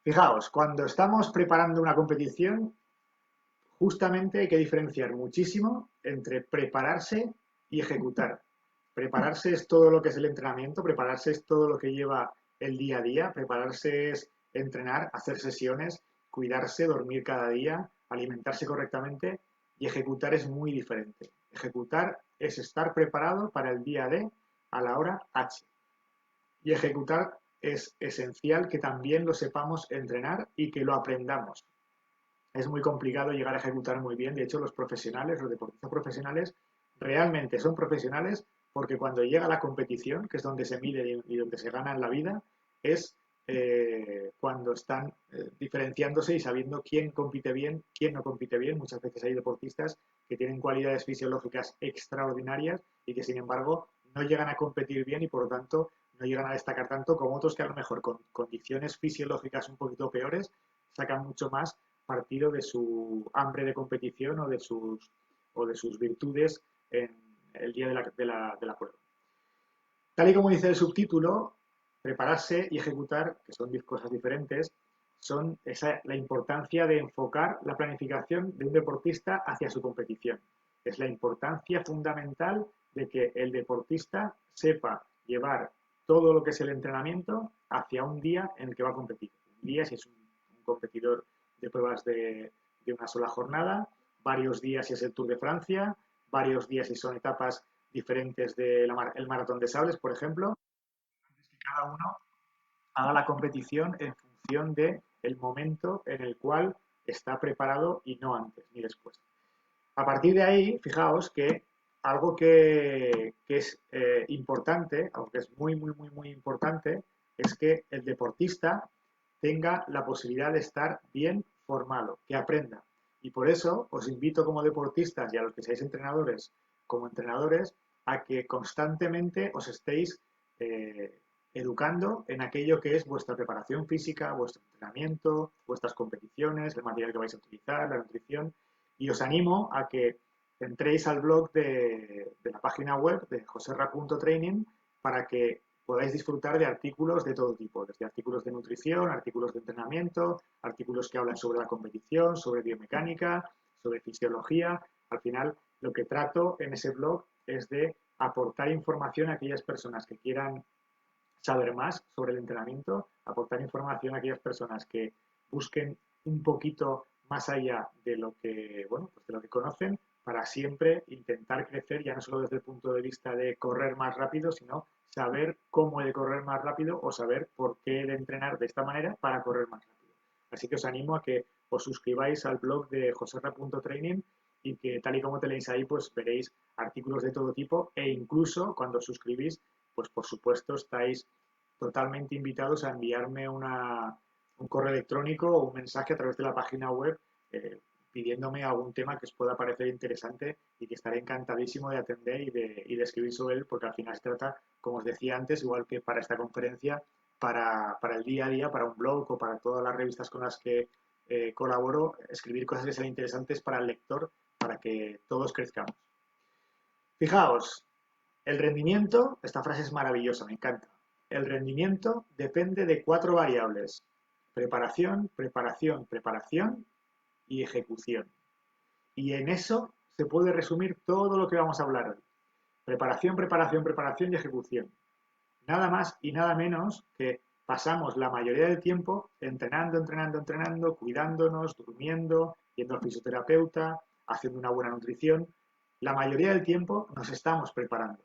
Fijaos, cuando estamos preparando una competición, justamente hay que diferenciar muchísimo entre prepararse y ejecutar. Prepararse es todo lo que es el entrenamiento, prepararse es todo lo que lleva el día a día, prepararse es entrenar, hacer sesiones, cuidarse, dormir cada día, alimentarse correctamente y ejecutar es muy diferente. Ejecutar es estar preparado para el día D a la hora H. Y ejecutar es esencial que también lo sepamos entrenar y que lo aprendamos. Es muy complicado llegar a ejecutar muy bien. De hecho, los profesionales, los deportistas profesionales, realmente son profesionales porque cuando llega la competición, que es donde se mide y donde se gana en la vida, es cuando están diferenciándose y sabiendo quién compite bien, quién no compite bien. Muchas veces hay deportistas que tienen cualidades fisiológicas extraordinarias y que, sin embargo, no llegan a competir bien y, por lo tanto, no llegan a destacar tanto como otros que a lo mejor con condiciones fisiológicas un poquito peores sacan mucho más partido de su hambre de competición o de sus virtudes en el día de la prueba. Tal y como dice el subtítulo, prepararse y ejecutar, que son cosas diferentes, son la importancia de enfocar la planificación de un deportista hacia su competición. Es la importancia fundamental de que el deportista sepa llevar todo lo que es el entrenamiento hacia un día en el que va a competir. Un día si es un competidor de pruebas de una sola jornada, varios días si es el Tour de Francia, varios días si son etapas diferentes del maratón de sables, por ejemplo, que cada uno haga la competición en función de el momento en el cual está preparado y no antes ni después. A partir de ahí, fijaos que algo que es importante, aunque es muy importante, es que el deportista tenga la posibilidad de estar bien formado, que aprenda. Y por eso os invito como deportistas y a los que seáis entrenadores como entrenadores a que constantemente os estéis educando en aquello que es vuestra preparación física, vuestro entrenamiento, vuestras competiciones, el material que vais a utilizar, la nutrición. Y os animo a que entréis al blog de la página web de joserra.training para que podáis disfrutar de artículos de todo tipo, desde artículos de nutrición, artículos de entrenamiento, artículos que hablan sobre la competición, sobre biomecánica, sobre fisiología. Al final, lo que trato en ese blog es de aportar información a aquellas personas que quieran saber más sobre el entrenamiento, aportar información a aquellas personas que busquen un poquito más allá de lo que, bueno, pues de lo que conocen para siempre intentar crecer ya no solo desde el punto de vista de correr más rápido, sino saber cómo he de correr más rápido o saber por qué he de entrenar de esta manera para correr más rápido. Así que os animo a que os suscribáis al blog de joserra.training y que tal y como tenéis ahí, pues veréis artículos de todo tipo e incluso cuando os suscribís, pues por supuesto estáis totalmente invitados a enviarme un correo electrónico o un mensaje a través de la página web pidiéndome algún tema que os pueda parecer interesante y que estaré encantadísimo de atender y de escribir sobre él, porque al final se trata, como os decía antes, igual que para esta conferencia, para el día a día, para un blog o para todas las revistas con las que colaboro, escribir cosas que sean interesantes para el lector, para que todos crezcamos. Fijaos, el rendimiento, esta frase es maravillosa, me encanta. El rendimiento depende de 4 variables: preparación, preparación, preparación y ejecución. Y en eso se puede resumir todo lo que vamos a hablar hoy. Preparación, preparación, preparación y ejecución. Nada más y nada menos que pasamos la mayoría del tiempo entrenando, entrenando, entrenando, cuidándonos, durmiendo, yendo al fisioterapeuta, haciendo una buena nutrición. La mayoría del tiempo nos estamos preparando.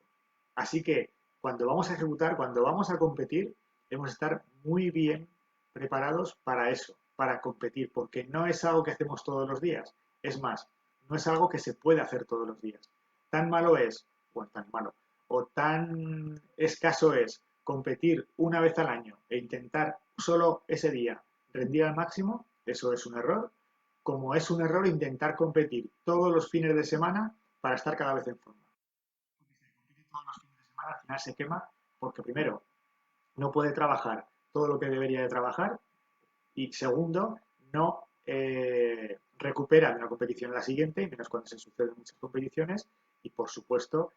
Así que cuando vamos a ejecutar, cuando vamos a competir, debemos estar muy bien preparados para eso, para competir, porque no es algo que hacemos todos los días. Es más, no es algo que se puede hacer todos los días. Tan malo es, bueno, tan malo, o tan escaso es competir una vez al año e intentar solo ese día rendir al máximo, eso es un error, como es un error intentar competir todos los fines de semana para estar cada vez en forma. Porque si compite todos los fines de semana, al final se quema porque primero no puede trabajar todo lo que debería de trabajar y segundo, no recupera de una competición a la siguiente, y menos cuando se suceden muchas competiciones, y por supuesto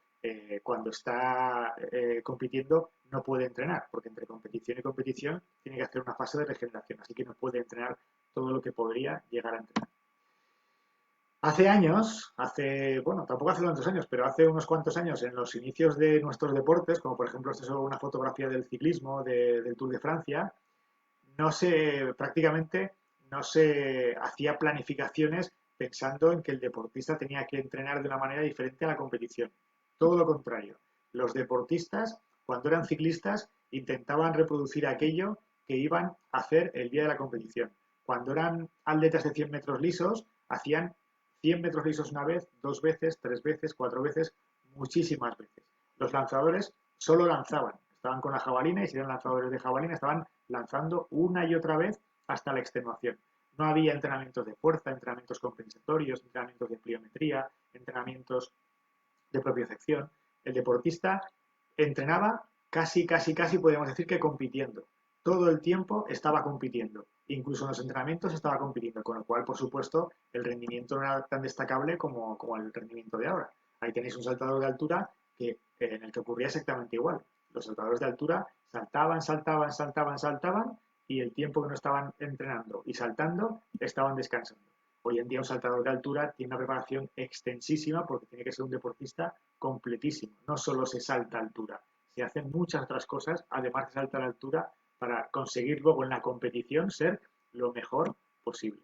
cuando está compitiendo no puede entrenar, porque entre competición y competición tiene que hacer una fase de regeneración, así que no puede entrenar todo lo que podría llegar a entrenar. Hace años, bueno, tampoco hace tantos años, pero hace unos cuantos años, en los inicios de nuestros deportes, como por ejemplo, esta es una fotografía del ciclismo, del Tour de Francia, prácticamente no se hacía planificaciones pensando en que el deportista tenía que entrenar de una manera diferente a la competición. Todo lo contrario. Los deportistas, cuando eran ciclistas, intentaban reproducir aquello que iban a hacer el día de la competición. Cuando eran atletas de 100 metros lisos, hacían 100 metros lisos una vez, dos veces, tres veces, cuatro veces, muchísimas veces. Los lanzadores solo lanzaban, estaban con la jabalina y si eran lanzadores de jabalina estaban lanzando una y otra vez hasta la extenuación. No había entrenamientos de fuerza, entrenamientos compensatorios, entrenamientos de pliometría, entrenamientos de propiocepción. El deportista entrenaba casi podríamos decir que compitiendo. Todo el tiempo estaba compitiendo. Incluso en los entrenamientos estaba compitiendo, con lo cual, por supuesto, el rendimiento no era tan destacable como el rendimiento de ahora. Ahí tenéis un saltador de altura en el que ocurría exactamente igual. Los saltadores de altura saltaban y el tiempo que no estaban entrenando y saltando estaban descansando. Hoy en día un saltador de altura tiene una preparación extensísima porque tiene que ser un deportista completísimo. No solo se salta a altura, se hacen muchas otras cosas además de saltar a altura para conseguir luego en la competición ser lo mejor posible.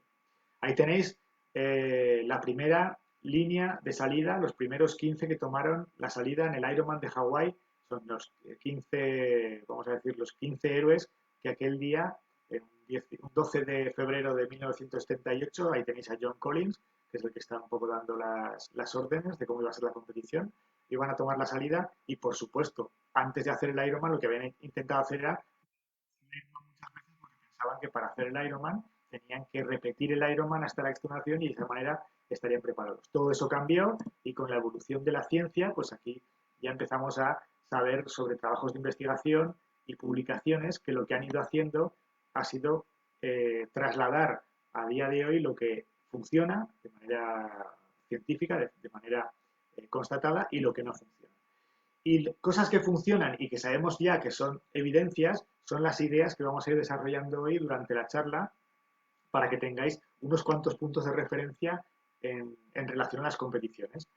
Ahí tenéis la primera línea de salida, los primeros 15 que tomaron la salida en el Ironman de Hawái, son los 15, vamos a decir, los 15 héroes que aquel día, un 12 de febrero de 1978, ahí tenéis a John Collins, que es el que está un poco dando las órdenes de cómo iba a ser la competición, iban a tomar la salida y, por supuesto, antes de hacer el Ironman, lo que habían intentado hacer era muchas veces porque pensaban que para hacer el Ironman tenían que repetir el Ironman hasta la extenuación y de esa manera estarían preparados. Todo eso cambió y con la evolución de la ciencia, pues aquí ya empezamos a saber sobre trabajos de investigación y publicaciones que lo que han ido haciendo ha sido trasladar a día de hoy lo que funciona de manera científica, de manera constatada y lo que no funciona. Y cosas que funcionan y que sabemos ya que son evidencias son las ideas que vamos a ir desarrollando hoy durante la charla para que tengáis unos cuantos puntos de referencia en relación a las competiciones.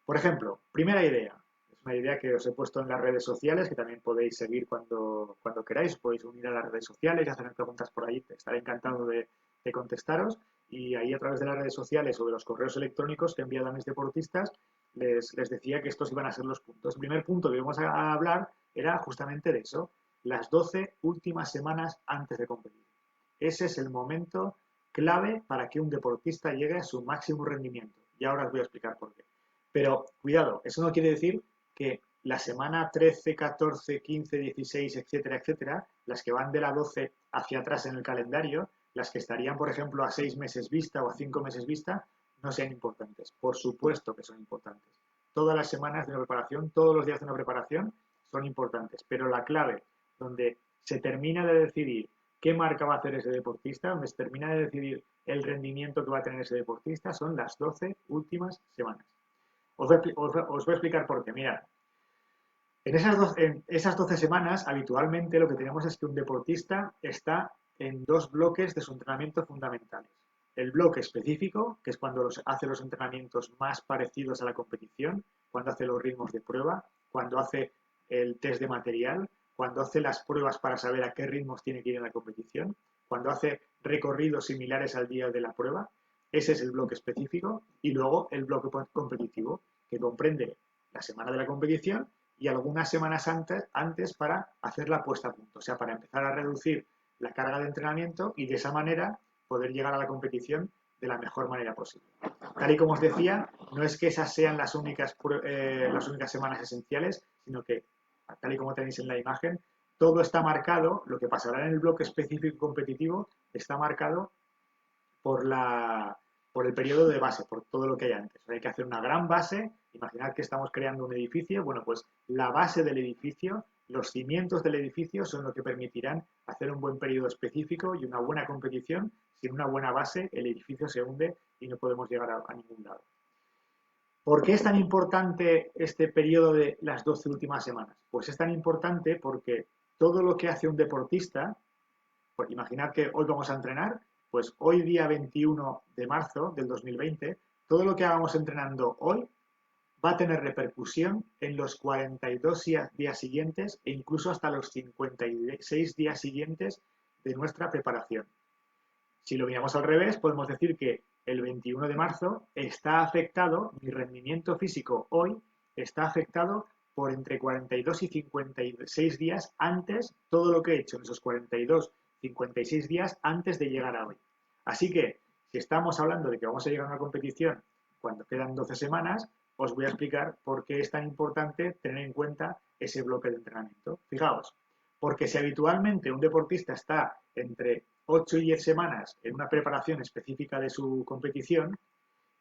Por ejemplo, primera idea. Es una idea que os he puesto en las redes sociales, que también podéis seguir cuando queráis. Podéis unir a las redes sociales y hacerme preguntas por ahí. Estaré encantado de contestaros. Y ahí a través de las redes sociales o de los correos electrónicos que he enviado a mis deportistas, les decía que estos iban a ser los puntos. El primer punto que íbamos a hablar era justamente de eso, las 12 últimas semanas antes de competir. Ese es el momento clave para que un deportista llegue a su máximo rendimiento. Y ahora os voy a explicar por qué. Pero cuidado, eso no quiere decir que la semana 13, 14, 15, 16, etcétera, etcétera, las que van de la 12 hacia atrás en el calendario, las que estarían, por ejemplo, a 6 meses vista o a 5 meses vista, no sean importantes. Por supuesto que son importantes. Todas las semanas de una preparación, todos los días de una preparación son importantes. Pero la clave donde se termina de decidir qué marca va a hacer ese deportista, donde se termina de decidir el rendimiento que va a tener ese deportista, son las 12 últimas semanas. Os voy a explicar por qué. Mirad, en esas 12 semanas, habitualmente lo que tenemos es que un deportista está en dos bloques de su entrenamiento fundamentales. El bloque específico, que es cuando hace los entrenamientos más parecidos a la competición, cuando hace los ritmos de prueba, cuando hace el test de material, cuando hace las pruebas para saber a qué ritmos tiene que ir en la competición, cuando hace recorridos similares al día de la prueba. Ese es el bloque específico. Y luego el bloque competitivo, que comprende la semana de la competición y algunas semanas antes para hacer la puesta a punto, o sea, para empezar a reducir la carga de entrenamiento y de esa manera poder llegar a la competición de la mejor manera posible. Tal y como os decía, no es que esas sean las únicas semanas esenciales, sino que, tal y como tenéis en la imagen, todo está marcado, lo que pasará en el bloque específico competitivo está marcado por por el periodo de base, por todo lo que hay antes. Hay que hacer una gran base. Imaginad que estamos creando un edificio. Bueno, pues la base del edificio, los cimientos del edificio son lo que permitirán hacer un buen periodo específico y una buena competición. Sin una buena base, el edificio se hunde y no podemos llegar a ningún lado. ¿Por qué es tan importante este periodo de las 12 últimas semanas? Pues es tan importante porque todo lo que hace un deportista, pues imaginad que hoy vamos a entrenar, pues hoy día 21 de marzo del 2020, todo lo que hagamos entrenando hoy va a tener repercusión en los 42 días siguientes e incluso hasta los 56 días siguientes de nuestra preparación. Si lo miramos al revés, podemos decir que el 21 de marzo está afectado, mi rendimiento físico hoy está afectado por entre 42 y 56 días antes, todo lo que he hecho en esos 42, 56 días antes de llegar a hoy. Así que, si estamos hablando de que vamos a llegar a una competición cuando quedan 12 semanas, os voy a explicar por qué es tan importante tener en cuenta ese bloque de entrenamiento. Fijaos, porque si habitualmente un deportista está entre 8 y 10 semanas en una preparación específica de su competición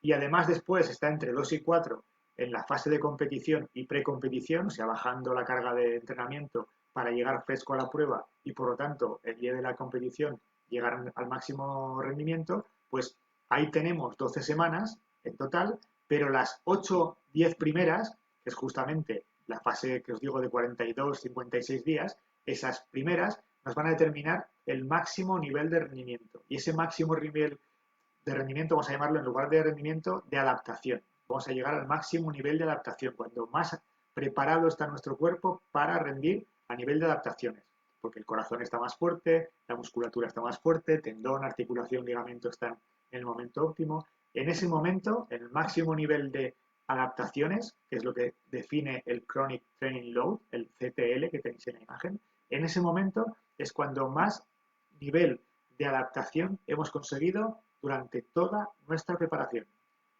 y además después está entre 2 y 4 en la fase de competición y precompetición, o sea, bajando la carga de entrenamiento para llegar fresco a la prueba y por lo tanto el día de la competición llegar al máximo rendimiento, pues ahí tenemos 12 semanas en total, pero las 8-10 primeras, que es justamente la fase que os digo de 42-56 días, esas primeras nos van a determinar el máximo nivel de rendimiento. Y ese máximo nivel de rendimiento, vamos a llamarlo en lugar de rendimiento, de adaptación. Vamos a llegar al máximo nivel de adaptación, cuando más preparado está nuestro cuerpo para rendir a nivel de adaptaciones. Porque el corazón está más fuerte, la musculatura está más fuerte, tendón, articulación, ligamento están en el momento óptimo. En ese momento, en el máximo nivel de adaptaciones, que es lo que define el Chronic Training Load, el CTL que tenéis en la imagen, en ese momento es cuando más nivel de adaptación hemos conseguido durante toda nuestra preparación.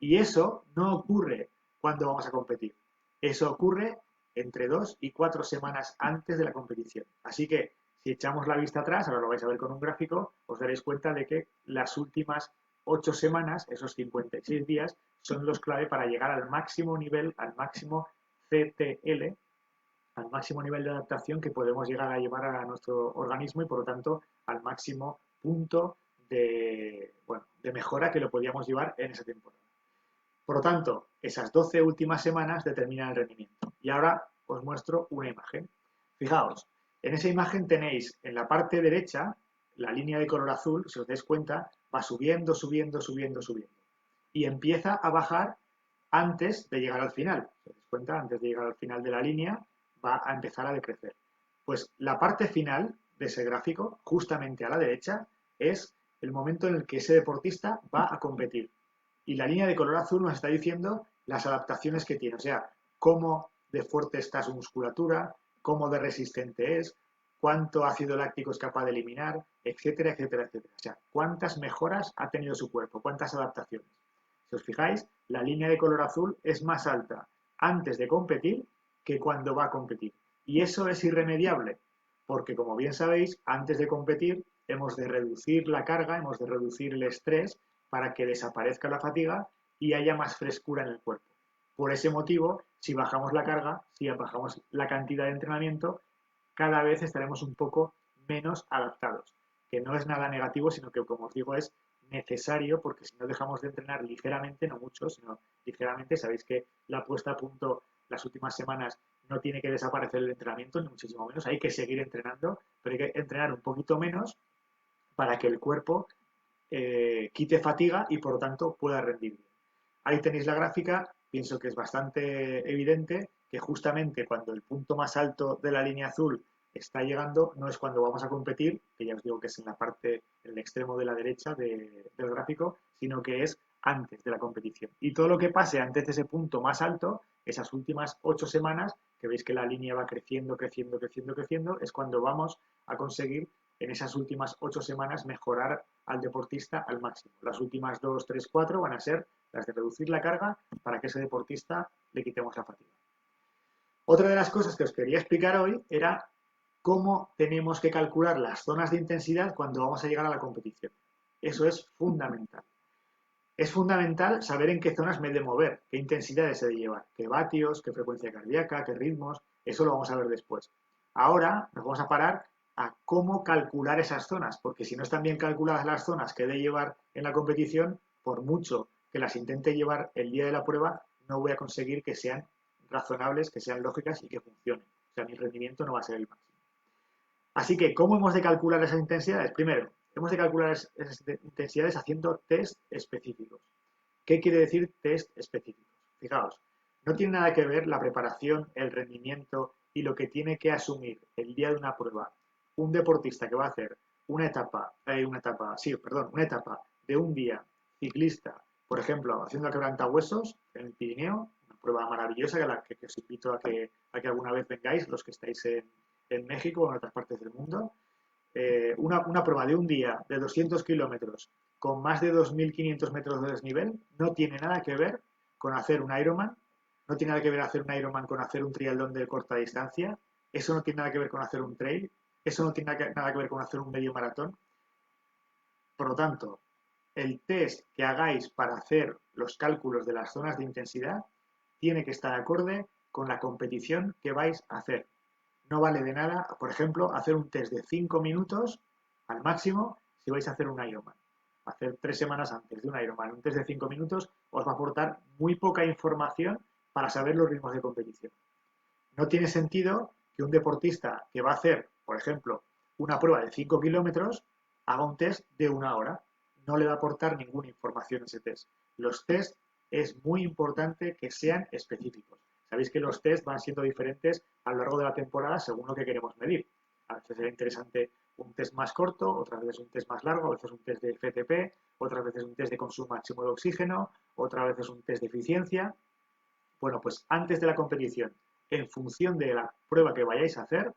Y eso no ocurre cuando vamos a competir. Eso ocurre entre 2 y 4 semanas antes de la competición. Así que si echamos la vista atrás, ahora lo vais a ver con un gráfico, os daréis cuenta de que las últimas 8 semanas, esos 56 días, son los clave para llegar al máximo nivel, al máximo CTL, al máximo nivel de adaptación que podemos llegar a llevar a nuestro organismo y por lo tanto al máximo punto de, bueno, de mejora que lo podíamos llevar en esa temporada. Por lo tanto, esas 12 últimas semanas determinan el rendimiento. Y ahora os muestro una imagen. Fijaos, en esa imagen tenéis en la parte derecha la línea de color azul, si os dais cuenta, va subiendo, subiendo, subiendo, subiendo. Y empieza a bajar antes de llegar al final. Si os dais cuenta, antes de llegar al final de la línea, va a empezar a decrecer. Pues la parte final de ese gráfico, justamente a la derecha, es el momento en el que ese deportista va a competir. Y la línea de color azul nos está diciendo las adaptaciones que tiene, o sea, cómo de fuerte está su musculatura, cómo de resistente es, cuánto ácido láctico es capaz de eliminar, etcétera, etcétera, etcétera. O sea, cuántas mejoras ha tenido su cuerpo, cuántas adaptaciones. Si os fijáis, la línea de color azul es más alta antes de competir que cuando va a competir. Y eso es irremediable, porque como bien sabéis, antes de competir hemos de reducir la carga, hemos de reducir el estrés para que desaparezca la fatiga y haya más frescura en el cuerpo. Por ese motivo, si bajamos la carga, si bajamos la cantidad de entrenamiento, cada vez estaremos un poco menos adaptados, que no es nada negativo, sino que, como os digo, es necesario, porque si no dejamos de entrenar ligeramente, no mucho, sino ligeramente, sabéis que la puesta a punto las últimas semanas no tiene que desaparecer el entrenamiento, ni muchísimo menos, hay que seguir entrenando, pero hay que entrenar un poquito menos para que el cuerpo quite fatiga y por lo tanto pueda rendir bien. Ahí tenéis la gráfica, pienso que es bastante evidente que justamente cuando el punto más alto de la línea azul está llegando, no es cuando vamos a competir, que ya os digo que es en la parte, en el extremo de la derecha del gráfico, sino que es antes de la competición. Y todo lo que pase antes de ese punto más alto, esas últimas 8 semanas, que veis que la línea va creciendo, creciendo, creciendo, creciendo, es cuando vamos a conseguir en esas últimas 8 semanas mejorar al deportista al máximo. Las últimas 2, 3, 4 van a ser las de reducir la carga para que ese deportista le quitemos la fatiga. Otra de las cosas que os quería explicar hoy era cómo tenemos que calcular las zonas de intensidad cuando vamos a llegar a la competición. Eso es fundamental. Es fundamental saber en qué zonas me he de mover, qué intensidades he de llevar, qué vatios, qué frecuencia cardíaca, qué ritmos, eso lo vamos a ver después. Ahora nos vamos a parar a cómo calcular esas zonas, porque si no están bien calculadas las zonas que he de llevar en la competición, por mucho que las intente llevar el día de la prueba, no voy a conseguir que sean razonables, que sean lógicas y que funcionen. O sea, mi rendimiento no va a ser el máximo. Así que, ¿cómo hemos de calcular esas intensidades? Primero, hemos de calcular esas intensidades haciendo test específicos. ¿Qué quiere decir test específicos? Fijaos, no tiene nada que ver la preparación, el rendimiento y lo que tiene que asumir el día de una prueba un deportista que va a hacer una etapa de un día ciclista, por ejemplo, haciendo la quebrantahuesos en el Pirineo, una prueba maravillosa que os invito a que alguna vez vengáis, los que estáis en México o en otras partes del mundo. Una prueba de un día de 200 kilómetros con más de 2.500 metros de desnivel no tiene nada que ver con hacer un Ironman, no tiene nada que ver hacer un Ironman con hacer un triatlón de corta distancia, eso no tiene nada que ver con hacer un trail, eso no tiene nada que ver con hacer un medio maratón. Por lo tanto, el test que hagáis para hacer los cálculos de las zonas de intensidad tiene que estar acorde con la competición que vais a hacer. No vale de nada, por ejemplo, hacer un test de 5 minutos al máximo si vais a hacer un Ironman. Hacer 3 semanas antes de un Ironman un test de 5 minutos os va a aportar muy poca información para saber los ritmos de competición. No tiene sentido que un deportista que va a hacer, por ejemplo, una prueba de 5 kilómetros haga un test de 1 hora. No le va a aportar ninguna información ese test. Los test es muy importante que sean específicos. Sabéis que los test van siendo diferentes a lo largo de la temporada según lo que queremos medir. A veces será interesante un test más corto, otras veces un test más largo, a veces un test de FTP, otras veces un test de consumo máximo de oxígeno, otras veces un test de eficiencia. Bueno, pues antes de la competición, en función de la prueba que vayáis a hacer,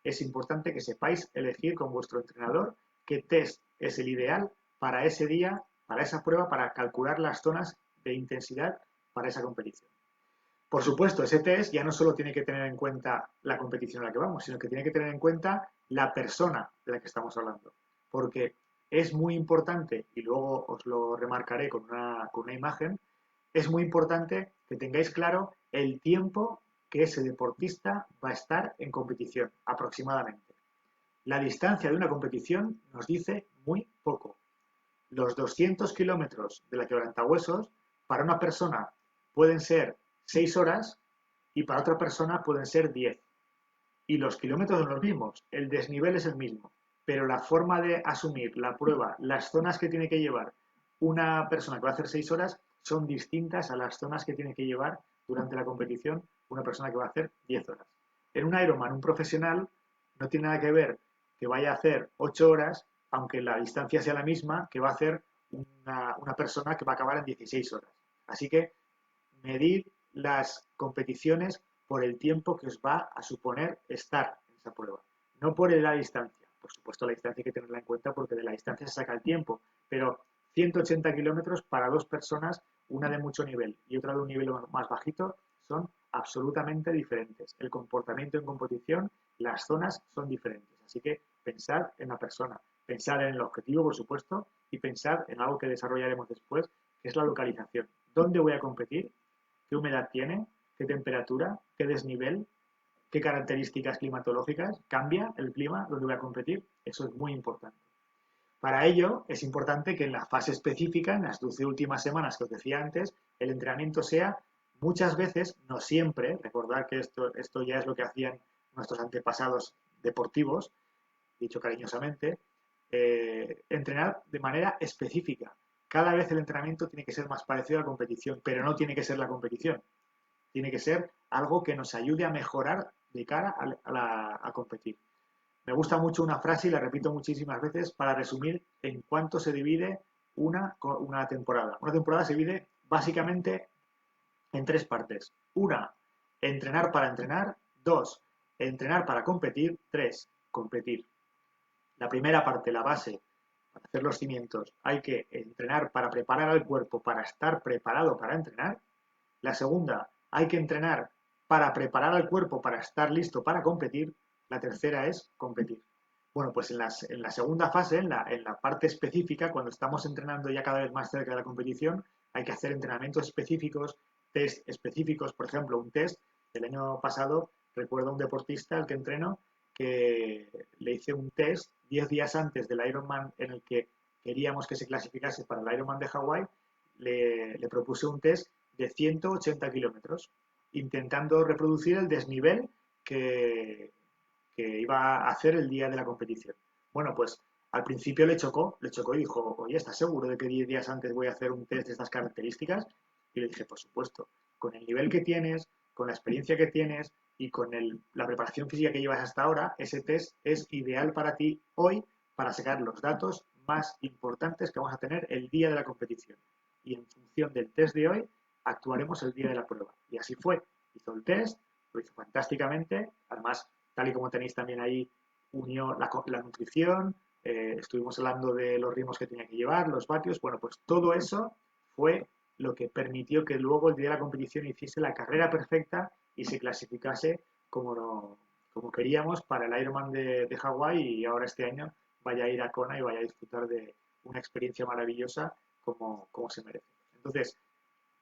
es importante que sepáis elegir con vuestro entrenador qué test es el ideal para ese día, para esa prueba, para calcular las zonas de intensidad para esa competición. Por supuesto, ese test ya no solo tiene que tener en cuenta la competición a la que vamos, sino que tiene que tener en cuenta la persona de la que estamos hablando. Porque es muy importante, y luego os lo remarcaré con una imagen, es muy importante que tengáis claro el tiempo que ese deportista va a estar en competición, aproximadamente. La distancia de una competición nos dice muy poco. Los 200 kilómetros de la quebrantahuesos para una persona pueden ser 6 horas y para otra persona pueden ser 10. Y los kilómetros son los mismos, el desnivel es el mismo, pero la forma de asumir la prueba, las zonas que tiene que llevar una persona que va a hacer 6 horas son distintas a las zonas que tiene que llevar durante la competición una persona que va a hacer 10 horas. En un Ironman, un profesional no tiene nada que ver que vaya a hacer 8 horas, aunque la distancia sea la misma, que va a hacer una persona que va a acabar en 16 horas. Así que medid las competiciones por el tiempo que os va a suponer estar en esa prueba, no por la distancia. Por supuesto, la distancia hay que tenerla en cuenta porque de la distancia se saca el tiempo, pero 180 kilómetros para dos personas, una de mucho nivel y otra de un nivel más bajito, son absolutamente diferentes. El comportamiento en competición, las zonas son diferentes. Así que pensad en la persona, pensad en el objetivo, por supuesto, y pensad en algo que desarrollaremos después, que es la localización. ¿Dónde voy a competir? ¿Qué humedad tiene? ¿Qué temperatura? ¿Qué desnivel? ¿Qué características climatológicas? ¿Cambia el clima donde voy a competir? Eso es muy importante. Para ello, es importante que en la fase específica, en las 12 últimas semanas que os decía antes, el entrenamiento sea muchas veces, no siempre, recordad que esto ya es lo que hacían nuestros antepasados deportivos, dicho cariñosamente, entrenar de manera específica. Cada vez el entrenamiento tiene que ser más parecido a la competición, pero no tiene que ser la competición. Tiene que ser algo que nos ayude a mejorar de cara a competir. Me gusta mucho una frase y la repito muchísimas veces para resumir en cuánto se divide una temporada. Una temporada se divide básicamente en tres partes. Una, entrenar para entrenar. Dos, entrenar para competir. Tres, competir. La primera parte, la base, para hacer los cimientos, hay que entrenar para preparar al cuerpo para estar preparado para entrenar. La segunda, hay que entrenar para preparar al cuerpo para estar listo para competir. La tercera es competir. Bueno, pues en la segunda fase, en la parte específica, cuando estamos entrenando ya cada vez más cerca de la competición, hay que hacer entrenamientos específicos, test específicos. Por ejemplo, un test del año pasado, recuerdo a un deportista al que entreno, que le hice un test 10 días antes del Ironman en el que queríamos que se clasificase para el Ironman de Hawái, le propuse un test de 180 kilómetros, intentando reproducir el desnivel que iba a hacer el día de la competición. Bueno, pues al principio le chocó y dijo, oye, ¿estás seguro de que 10 días antes voy a hacer un test de estas características? Y le dije, por supuesto, con el nivel que tienes, con la experiencia que tienes y con la preparación física que llevas hasta ahora, ese test es ideal para ti hoy para sacar los datos más importantes que vamos a tener el día de la competición. Y en función del test de hoy, actuaremos el día de la prueba. Y así fue. Hizo el test, lo hizo fantásticamente. Además, tal y como tenéis también ahí, unió la nutrición, estuvimos hablando de los ritmos que tenía que llevar, los vatios. Bueno, pues todo eso fue lo que permitió que luego el día de la competición hiciese la carrera perfecta y se clasificase como queríamos para el Ironman de Hawái y ahora este año vaya a ir a Kona y vaya a disfrutar de una experiencia maravillosa como se merece. Entonces,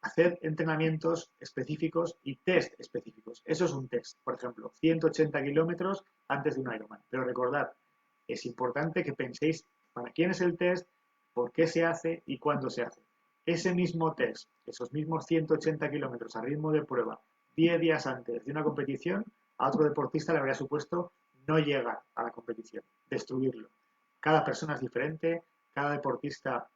hacer entrenamientos específicos y test específicos. Eso es un test, por ejemplo, 180 kilómetros antes de un Ironman. Pero recordad, es importante que penséis para quién es el test, por qué se hace y cuándo se hace. Ese mismo test, esos mismos 180 kilómetros a ritmo de prueba, 10 días antes de una competición, a otro deportista le habría supuesto no llegar a la competición, destruirlo. Cada persona es diferente, cada deportista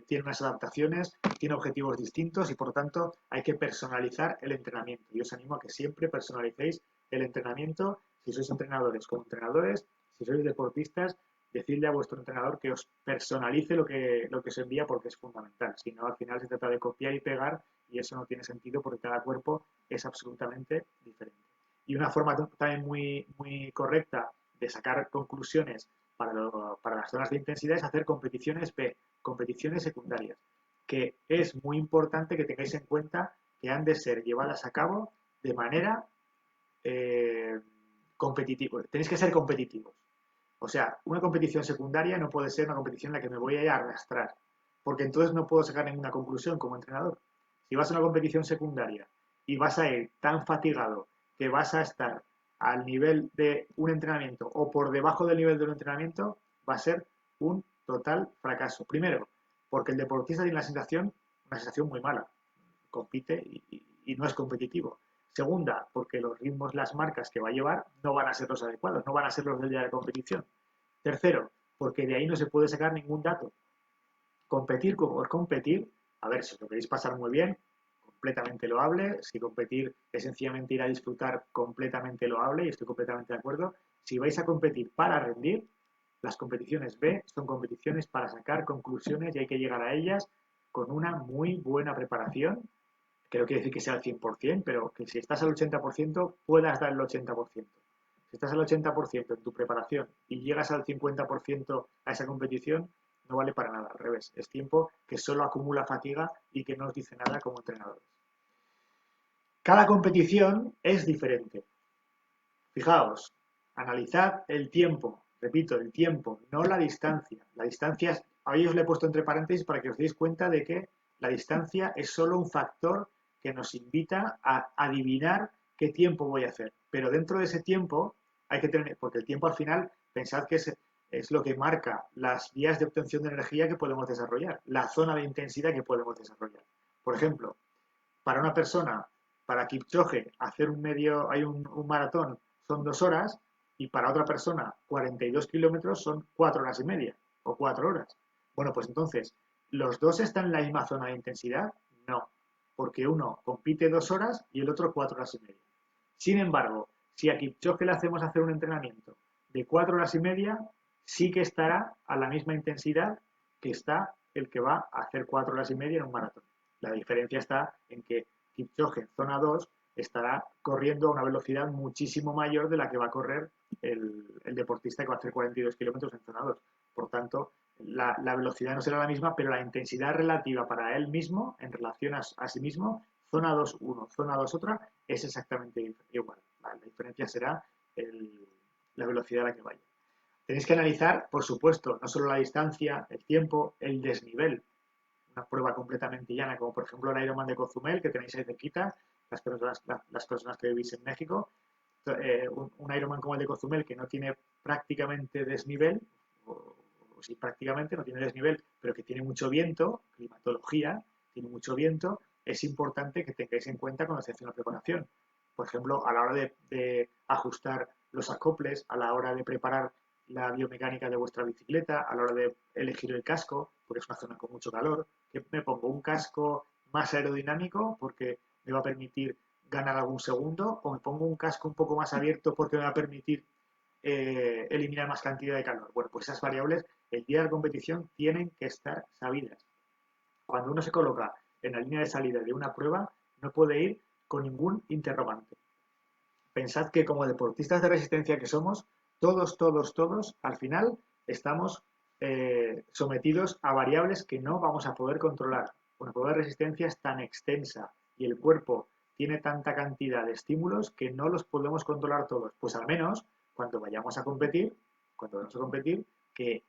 tiene unas adaptaciones, tiene objetivos distintos y por lo tanto hay que personalizar el entrenamiento. Y os animo a que siempre personalicéis el entrenamiento. Si sois entrenadores como entrenadores, si sois deportistas, decidle a vuestro entrenador que os personalice lo que os envía porque es fundamental. Si no, al final se trata de copiar y pegar y eso no tiene sentido porque cada cuerpo es absolutamente diferente. Y una forma también muy, muy correcta de sacar conclusiones para las zonas de intensidad es hacer competiciones B, competiciones secundarias, que es muy importante que tengáis en cuenta que han de ser llevadas a cabo de manera competitiva. Tenéis que ser competitivos. O sea, una competición secundaria no puede ser una competición en la que me voy a ir a arrastrar, porque entonces no puedo sacar ninguna conclusión como entrenador. Si vas a una competición secundaria y vas a ir tan fatigado que vas a estar al nivel de un entrenamiento o por debajo del nivel de un entrenamiento, va a ser un total fracaso. Primero, porque el deportista tiene una sensación muy mala. Compite y no es competitivo. Segunda, porque los ritmos, las marcas que va a llevar no van a ser los adecuados, no van a ser los del día de competición. Tercero, porque de ahí no se puede sacar ningún dato. Competir por competir, a ver, si os lo queréis pasar muy bien, completamente loable. Si competir es sencillamente ir a disfrutar, completamente loable, y estoy completamente de acuerdo. Si vais a competir para rendir, las competiciones B son competiciones para sacar conclusiones y hay que llegar a ellas con una muy buena preparación, que no quiere decir que sea al 100%, pero que si estás al 80% puedas dar el 80%. Si estás al 80% en tu preparación y llegas al 50% a esa competición, no vale para nada, al revés. Es tiempo que solo acumula fatiga y que no os dice nada como entrenadores. Cada competición es diferente. Fijaos, analizad el tiempo, repito, el tiempo, no la distancia. La distancia, ahí os le he puesto entre paréntesis para que os deis cuenta de que la distancia es solo un factor que nos invita a adivinar qué tiempo voy a hacer. Pero dentro de ese tiempo hay que tener, porque el tiempo al final, pensad que es lo que marca las vías de obtención de energía que podemos desarrollar, la zona de intensidad que podemos desarrollar. Por ejemplo, para una persona, para Kipchoge, hacer un maratón son 2 horas y para otra persona 42 kilómetros son 4 horas y media o 4 horas. Bueno, pues entonces, ¿los dos están en la misma zona de intensidad? No, porque uno compite 2 horas y el otro 4 horas y media. Sin embargo, si a Kipchoge le hacemos hacer un entrenamiento de 4 horas y media, sí que estará a la misma intensidad que está el que va a hacer 4 horas y media en un maratón. La diferencia está en que Kipchoge en zona 2 estará corriendo a una velocidad muchísimo mayor de la que va a correr el deportista que va a hacer 42 kilómetros en zona 2. Por tanto, la velocidad no será la misma, pero la intensidad relativa para él mismo, en relación a sí mismo, zona 2 1, zona 2 otra, es exactamente igual. La diferencia será la velocidad a la que vaya. Tenéis que analizar, por supuesto, no solo la distancia, el tiempo, el desnivel. Una prueba completamente llana, como por ejemplo el Ironman de Cozumel, que tenéis ahí cerquita, las personas que vivís en México. Un Ironman como el de Cozumel, que no tiene prácticamente desnivel, o sí prácticamente no tiene desnivel, pero que tiene mucho viento, climatología, tiene mucho viento, es importante que tengáis en cuenta cuando estéis haciendo la preparación. Por ejemplo, a la hora de ajustar los acoples, a la hora de preparar la biomecánica de vuestra bicicleta, a la hora de elegir el casco, porque es una zona con mucho calor, que me pongo un casco más aerodinámico porque me va a permitir ganar algún segundo, o me pongo un casco un poco más abierto porque me va a permitir eliminar más cantidad de calor. Bueno, pues esas variables el día de la competición tienen que estar sabidas. Cuando uno se coloca en la línea de salida de una prueba, no puede ir con ningún interrogante. Pensad que como deportistas de resistencia que somos, todos, al final estamos sometidos a variables que no vamos a poder controlar. Una prueba de resistencia es tan extensa y el cuerpo tiene tanta cantidad de estímulos que no los podemos controlar todos. Pues al menos cuando vayamos a competir, que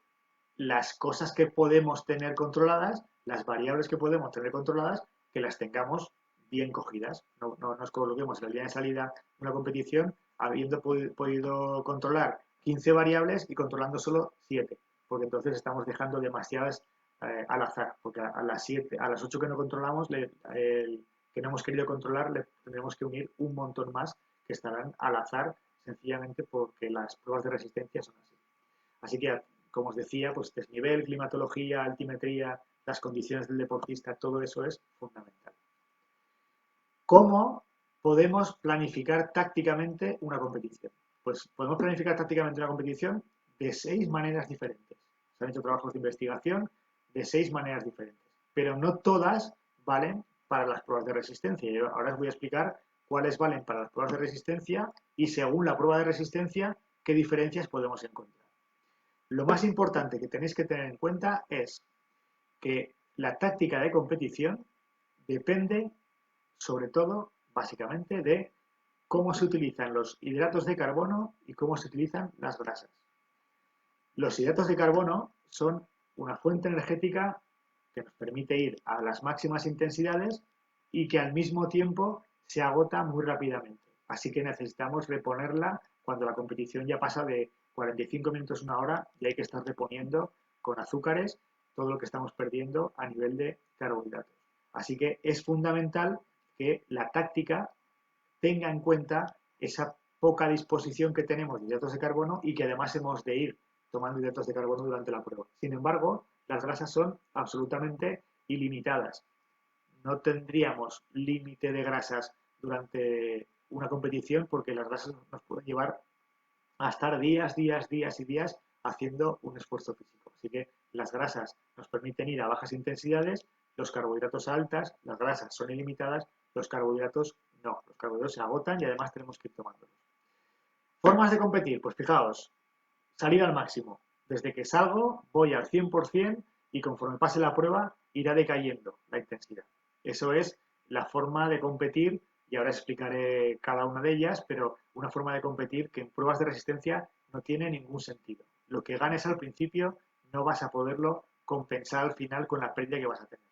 las cosas que podemos tener controladas, las variables que podemos tener controladas, que las tengamos bien cogidas. No nos coloquemos en la línea de salida de una competición habiendo podido controlar 15 variables y controlando solo 7, porque entonces estamos dejando demasiadas al azar, porque a las 7, a las 8 que no controlamos, que no hemos querido controlar, le tendremos que unir un montón más que estarán al azar, sencillamente porque las pruebas de resistencia son así. Así que, como os decía, pues desnivel, climatología, altimetría, las condiciones del deportista, todo eso es fundamental. ¿Cómo podemos planificar tácticamente una competición? Pues podemos planificar tácticamente una competición de 6 maneras diferentes. Se han hecho trabajos de investigación de 6 maneras diferentes, pero no todas valen para las pruebas de resistencia. Yo ahora os voy a explicar cuáles valen para las pruebas de resistencia y según la prueba de resistencia, qué diferencias podemos encontrar. Lo más importante que tenéis que tener en cuenta es que la táctica de competición depende, sobre todo, básicamente, de cómo se utilizan los hidratos de carbono y cómo se utilizan las grasas. Los hidratos de carbono son una fuente energética que nos permite ir a las máximas intensidades y que al mismo tiempo se agota muy rápidamente. Así que necesitamos reponerla cuando la competición ya pasa de 45 minutos a una hora y hay que estar reponiendo con azúcares todo lo que estamos perdiendo a nivel de carbohidratos. Así que es fundamental que la táctica tenga en cuenta esa poca disposición que tenemos de hidratos de carbono y que además hemos de ir tomando hidratos de carbono durante la prueba. Sin embargo, las grasas son absolutamente ilimitadas. No tendríamos límite de grasas durante una competición porque las grasas nos pueden llevar a estar días y días haciendo un esfuerzo físico. Así que las grasas nos permiten ir a bajas intensidades, los carbohidratos a altas, las grasas son ilimitadas, los carbohidratos no. Los carbohidratos se agotan y además tenemos que ir tomándolos. Formas de competir, pues fijaos, salir al máximo. Desde que salgo voy al 100% y conforme pase la prueba irá decayendo la intensidad. Eso es la forma de competir y ahora explicaré cada una de ellas, pero una forma de competir que en pruebas de resistencia no tiene ningún sentido. Lo que ganes al principio no vas a poderlo compensar al final con la pérdida que vas a tener.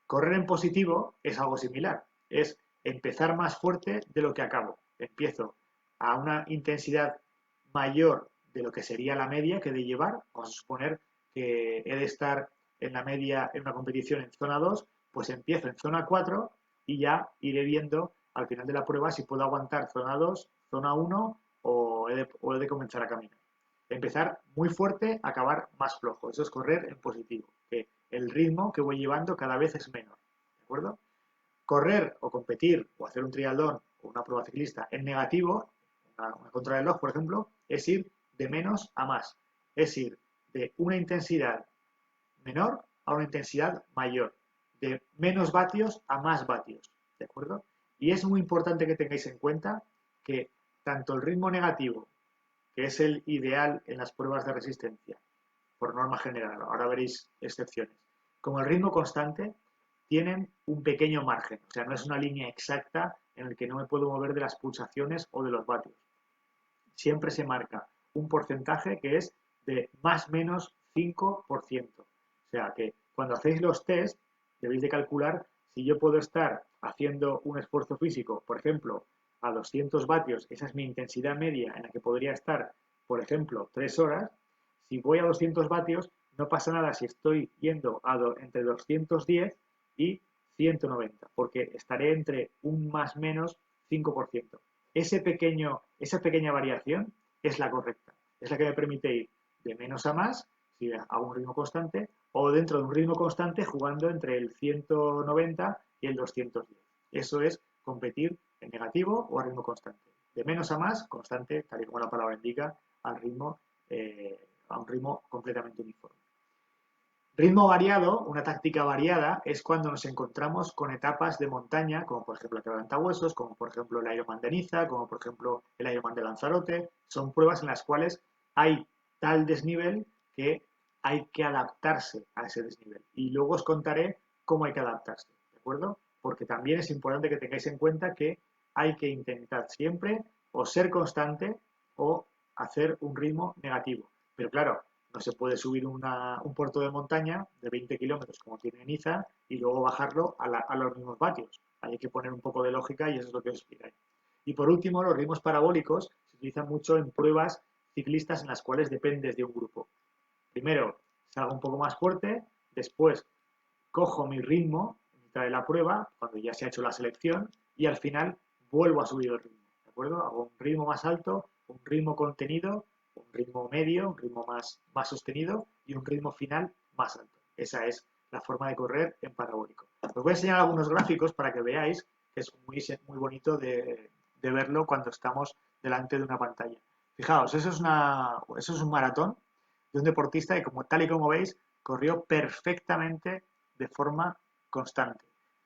Correr en positivo es algo similar, es empezar más fuerte de lo que acabo. Empiezo a una intensidad mayor de lo que sería la media que he de llevar. Vamos a suponer que he de estar en la media en una competición en zona 2, pues empiezo en zona 4 y ya iré viendo al final de la prueba si puedo aguantar zona 2, zona 1 o he de comenzar a caminar. Empezar muy fuerte, acabar más flojo. Eso es correr en positivo, que el ritmo que voy llevando cada vez es menor. ¿De acuerdo? Correr o competir o hacer un triatlón o una prueba ciclista en negativo, una contrarreloj, por ejemplo, es ir de menos a más. Es ir de una intensidad menor a una intensidad mayor. De menos vatios a más vatios. ¿De acuerdo? Y es muy importante que tengáis en cuenta que tanto el ritmo negativo, que es el ideal en las pruebas de resistencia, por norma general, ahora veréis excepciones, como el ritmo constante, tienen un pequeño margen, o sea, no es una línea exacta en el que no me puedo mover de las pulsaciones o de los vatios. Siempre se marca un porcentaje que es de más o menos 5%. O sea, que cuando hacéis los test, debéis de calcular si yo puedo estar haciendo un esfuerzo físico, por ejemplo, a 200 vatios, esa es mi intensidad media en la que podría estar, por ejemplo, 3 horas. Si voy a 200 vatios, no pasa nada si estoy yendo entre 210 y 190, porque estaré entre un más menos 5%. Esa pequeña variación es la correcta, es la que me permite ir de menos a más, si a un ritmo constante, o dentro de un ritmo constante jugando entre el 190 y el 210. Eso es competir en negativo o a ritmo constante. De menos a más, constante, tal y como la palabra indica, a un ritmo completamente uniforme. Ritmo variado, una táctica variada, es cuando nos encontramos con etapas de montaña, como por ejemplo el Quebrantahuesos, como por ejemplo el Ironman de Niza, como por ejemplo el Ironman de Lanzarote. Son pruebas en las cuales hay tal desnivel que hay que adaptarse a ese desnivel. Y luego os contaré cómo hay que adaptarse, ¿de acuerdo? Porque también es importante que tengáis en cuenta que hay que intentar siempre o ser constante o hacer un ritmo negativo. Pero claro, no se puede subir un puerto de montaña de 20 kilómetros como tiene Niza y luego bajarlo a los mismos vatios. Hay que poner un poco de lógica y eso es lo que os explicaré. Y por último, los ritmos parabólicos se utilizan mucho en pruebas ciclistas en las cuales dependes de un grupo. Primero salgo un poco más fuerte, después cojo mi ritmo en mitad de la prueba, cuando ya se ha hecho la selección, y al final vuelvo a subir el ritmo. ¿De acuerdo? Hago un ritmo más alto, un ritmo contenido, un ritmo medio, un ritmo más sostenido y un ritmo final más alto. Esa es la forma de correr en parabólico. Os voy a enseñar algunos gráficos para que veáis que es muy bonito de verlo cuando estamos delante de una pantalla. Fijaos, eso es un maratón de un deportista que, tal y como veis, corrió perfectamente de forma constante.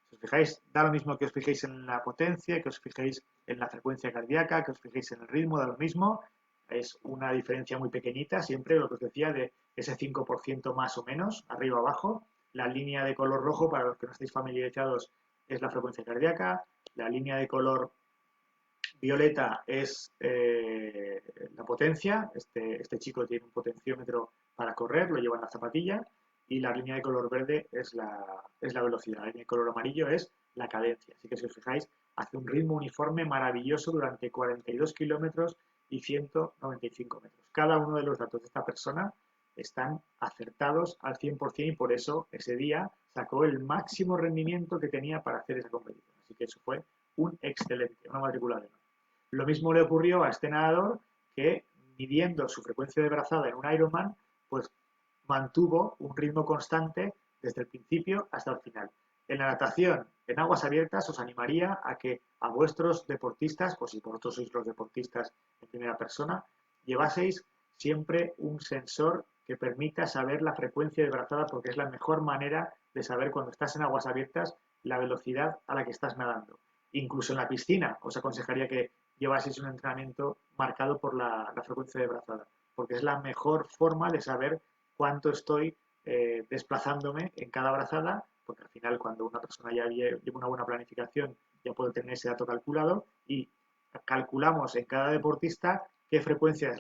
Si os fijáis, da lo mismo que os fijéis en la potencia, que os fijéis en la frecuencia cardíaca, que os fijéis en el ritmo, da lo mismo. Es una diferencia muy pequeñita, siempre lo que os decía, de ese 5% más o menos, arriba abajo. La línea de color rojo, para los que no estéis familiarizados, es la frecuencia cardíaca. La línea de color violeta es la potencia. Este chico tiene un potenciómetro para correr, lo lleva en la zapatilla. Y la línea de color verde es la velocidad. La línea de color amarillo es la cadencia. Así que si os fijáis, hace un ritmo uniforme maravilloso durante 42 kilómetros y 195 metros. Cada uno de los datos de esta persona están acertados al 100% y por eso ese día sacó el máximo rendimiento que tenía para hacer esa competición. Así que eso fue un excelente, una matrícula de honor. Lo mismo le ocurrió a este nadador que, midiendo su frecuencia de brazada en un Ironman, pues mantuvo un ritmo constante desde el principio hasta el final. En la natación, en aguas abiertas, os animaría a que a vuestros deportistas, pues si vosotros sois los deportistas en primera persona, llevaseis siempre un sensor que permita saber la frecuencia de brazada porque es la mejor manera de saber cuando estás en aguas abiertas la velocidad a la que estás nadando. Incluso en la piscina os aconsejaría que llevaseis un entrenamiento marcado por la frecuencia de brazada, porque es la mejor forma de saber cuánto estoy desplazándome en cada brazada, porque al final cuando una persona ya lleva una buena planificación ya puede tener ese dato calculado y calculamos en cada deportista qué frecuencia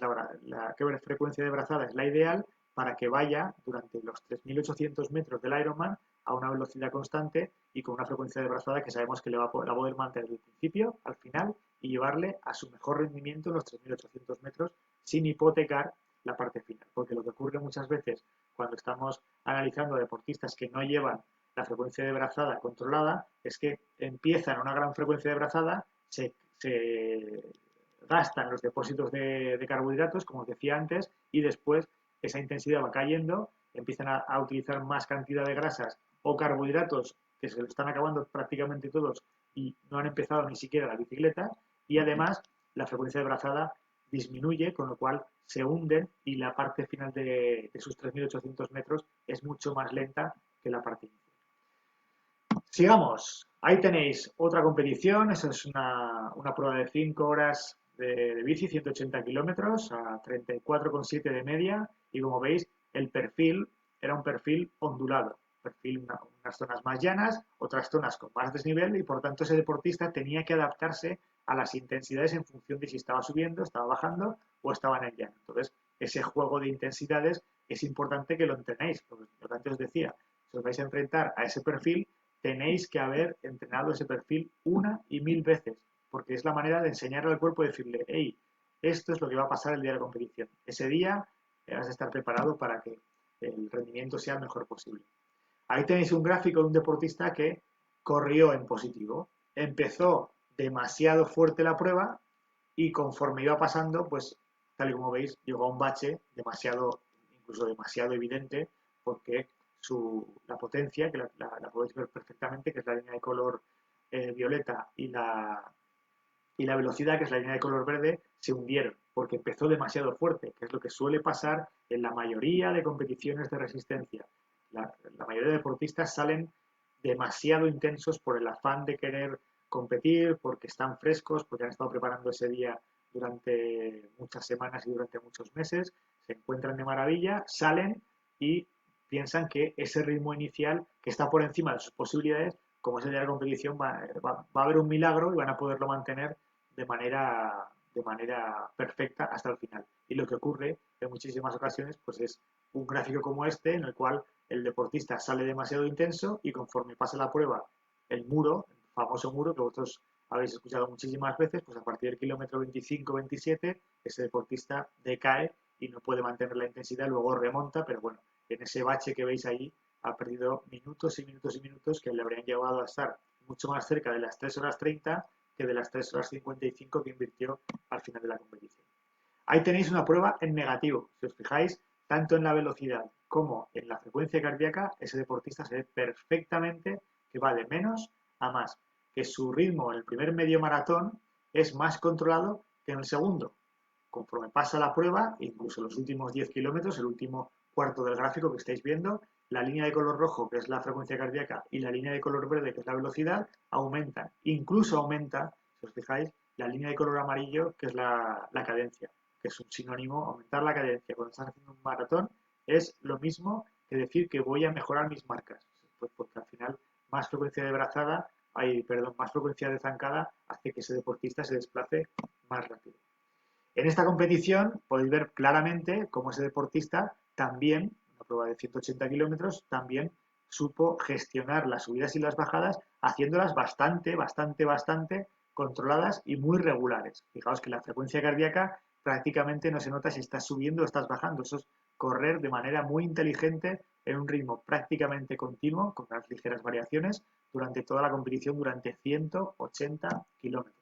qué frecuencia de brazada es la ideal para que vaya durante los 3.800 metros del Ironman a una velocidad constante y con una frecuencia de brazada que sabemos que le va a poder mantener desde el principio al final y llevarle a su mejor rendimiento en los 3.800 metros sin hipotecar la parte final. Porque lo que ocurre muchas veces cuando estamos analizando deportistas que no llevan la frecuencia de brazada controlada es que empiezan a una gran frecuencia de brazada, se gastan los depósitos de carbohidratos, como os decía antes, y después esa intensidad va cayendo, empiezan a utilizar más cantidad de grasas o carbohidratos que se lo están acabando prácticamente todos y no han empezado ni siquiera la bicicleta, y además la frecuencia de brazada disminuye, con lo cual se hunden y la parte final de sus 3.800 metros es mucho más lenta que la parte inicial. Sigamos. Ahí tenéis otra competición. Esa es una prueba de 5 horas de bici, 180 kilómetros a 34,7 de media. Y como veis, el perfil era un perfil ondulado. Unas zonas más llanas, otras zonas con más desnivel y por tanto ese deportista tenía que adaptarse a las intensidades en función de si estaba subiendo, estaba bajando o estaba en el llano. Entonces, ese juego de intensidades es importante que lo entrenéis. Porque lo que antes os decía, si os vais a enfrentar a ese perfil, tenéis que haber entrenado ese perfil una y mil veces, porque es la manera de enseñarle al cuerpo y decirle, hey, esto es lo que va a pasar el día de la competición. Ese día has de estar preparado para que el rendimiento sea el mejor posible. Ahí tenéis un gráfico de un deportista que corrió en positivo. Empezó demasiado fuerte la prueba y conforme iba pasando, pues tal y como veis, llegó a un bache demasiado, incluso demasiado evidente, porque la potencia, que la podéis ver perfectamente, que es la línea de color violeta, y la velocidad, que es la línea de color verde, se hundieron, porque empezó demasiado fuerte, que es lo que suele pasar en la mayoría de competiciones de resistencia. La mayoría de deportistas salen demasiado intensos por el afán de querer competir, porque están frescos, porque han estado preparando ese día durante muchas semanas y durante muchos meses, se encuentran de maravilla, salen y piensan que ese ritmo inicial, que está por encima de sus posibilidades, como es el día de la competición, va a haber un milagro y van a poderlo mantener de manera perfecta hasta el final. Y lo que ocurre en muchísimas ocasiones pues es un gráfico como este en el cual el deportista sale demasiado intenso y conforme pasa la prueba, el muro, el famoso muro que vosotros habéis escuchado muchísimas veces, pues a partir del kilómetro 25-27 ese deportista decae y no puede mantener la intensidad, luego remonta, pero bueno, en ese bache que veis ahí ha perdido minutos y minutos y minutos que le habrían llevado a estar mucho más cerca de las 3 horas 30 que de las 3 horas 55 que invirtió al final de la competición. Ahí tenéis una prueba en negativo. Si os fijáis, tanto en la velocidad como en la frecuencia cardíaca, ese deportista se ve perfectamente que va de menos a más, que su ritmo en el primer medio maratón es más controlado que en el segundo. Conforme pasa la prueba, incluso los últimos 10 kilómetros, el último cuarto del gráfico que estáis viendo, la línea de color rojo, que es la frecuencia cardíaca, y la línea de color verde, que es la velocidad, aumentan. Incluso aumenta, si os fijáis, la línea de color amarillo, que es la cadencia, que es un sinónimo. Aumentar la cadencia cuando estás haciendo un maratón es lo mismo que decir que voy a mejorar mis marcas. Pues porque al final más frecuencia de brazada, más frecuencia de zancada hace que ese deportista se desplace más rápido. En esta competición podéis ver claramente cómo ese deportista también, una prueba de 180 kilómetros, también supo gestionar las subidas y las bajadas, haciéndolas bastante controladas y muy regulares. Fijaos que la frecuencia cardíaca prácticamente no se nota si estás subiendo o estás bajando. Eso es correr de manera muy inteligente en un ritmo prácticamente continuo, con unas ligeras variaciones, durante toda la competición, durante 180 kilómetros.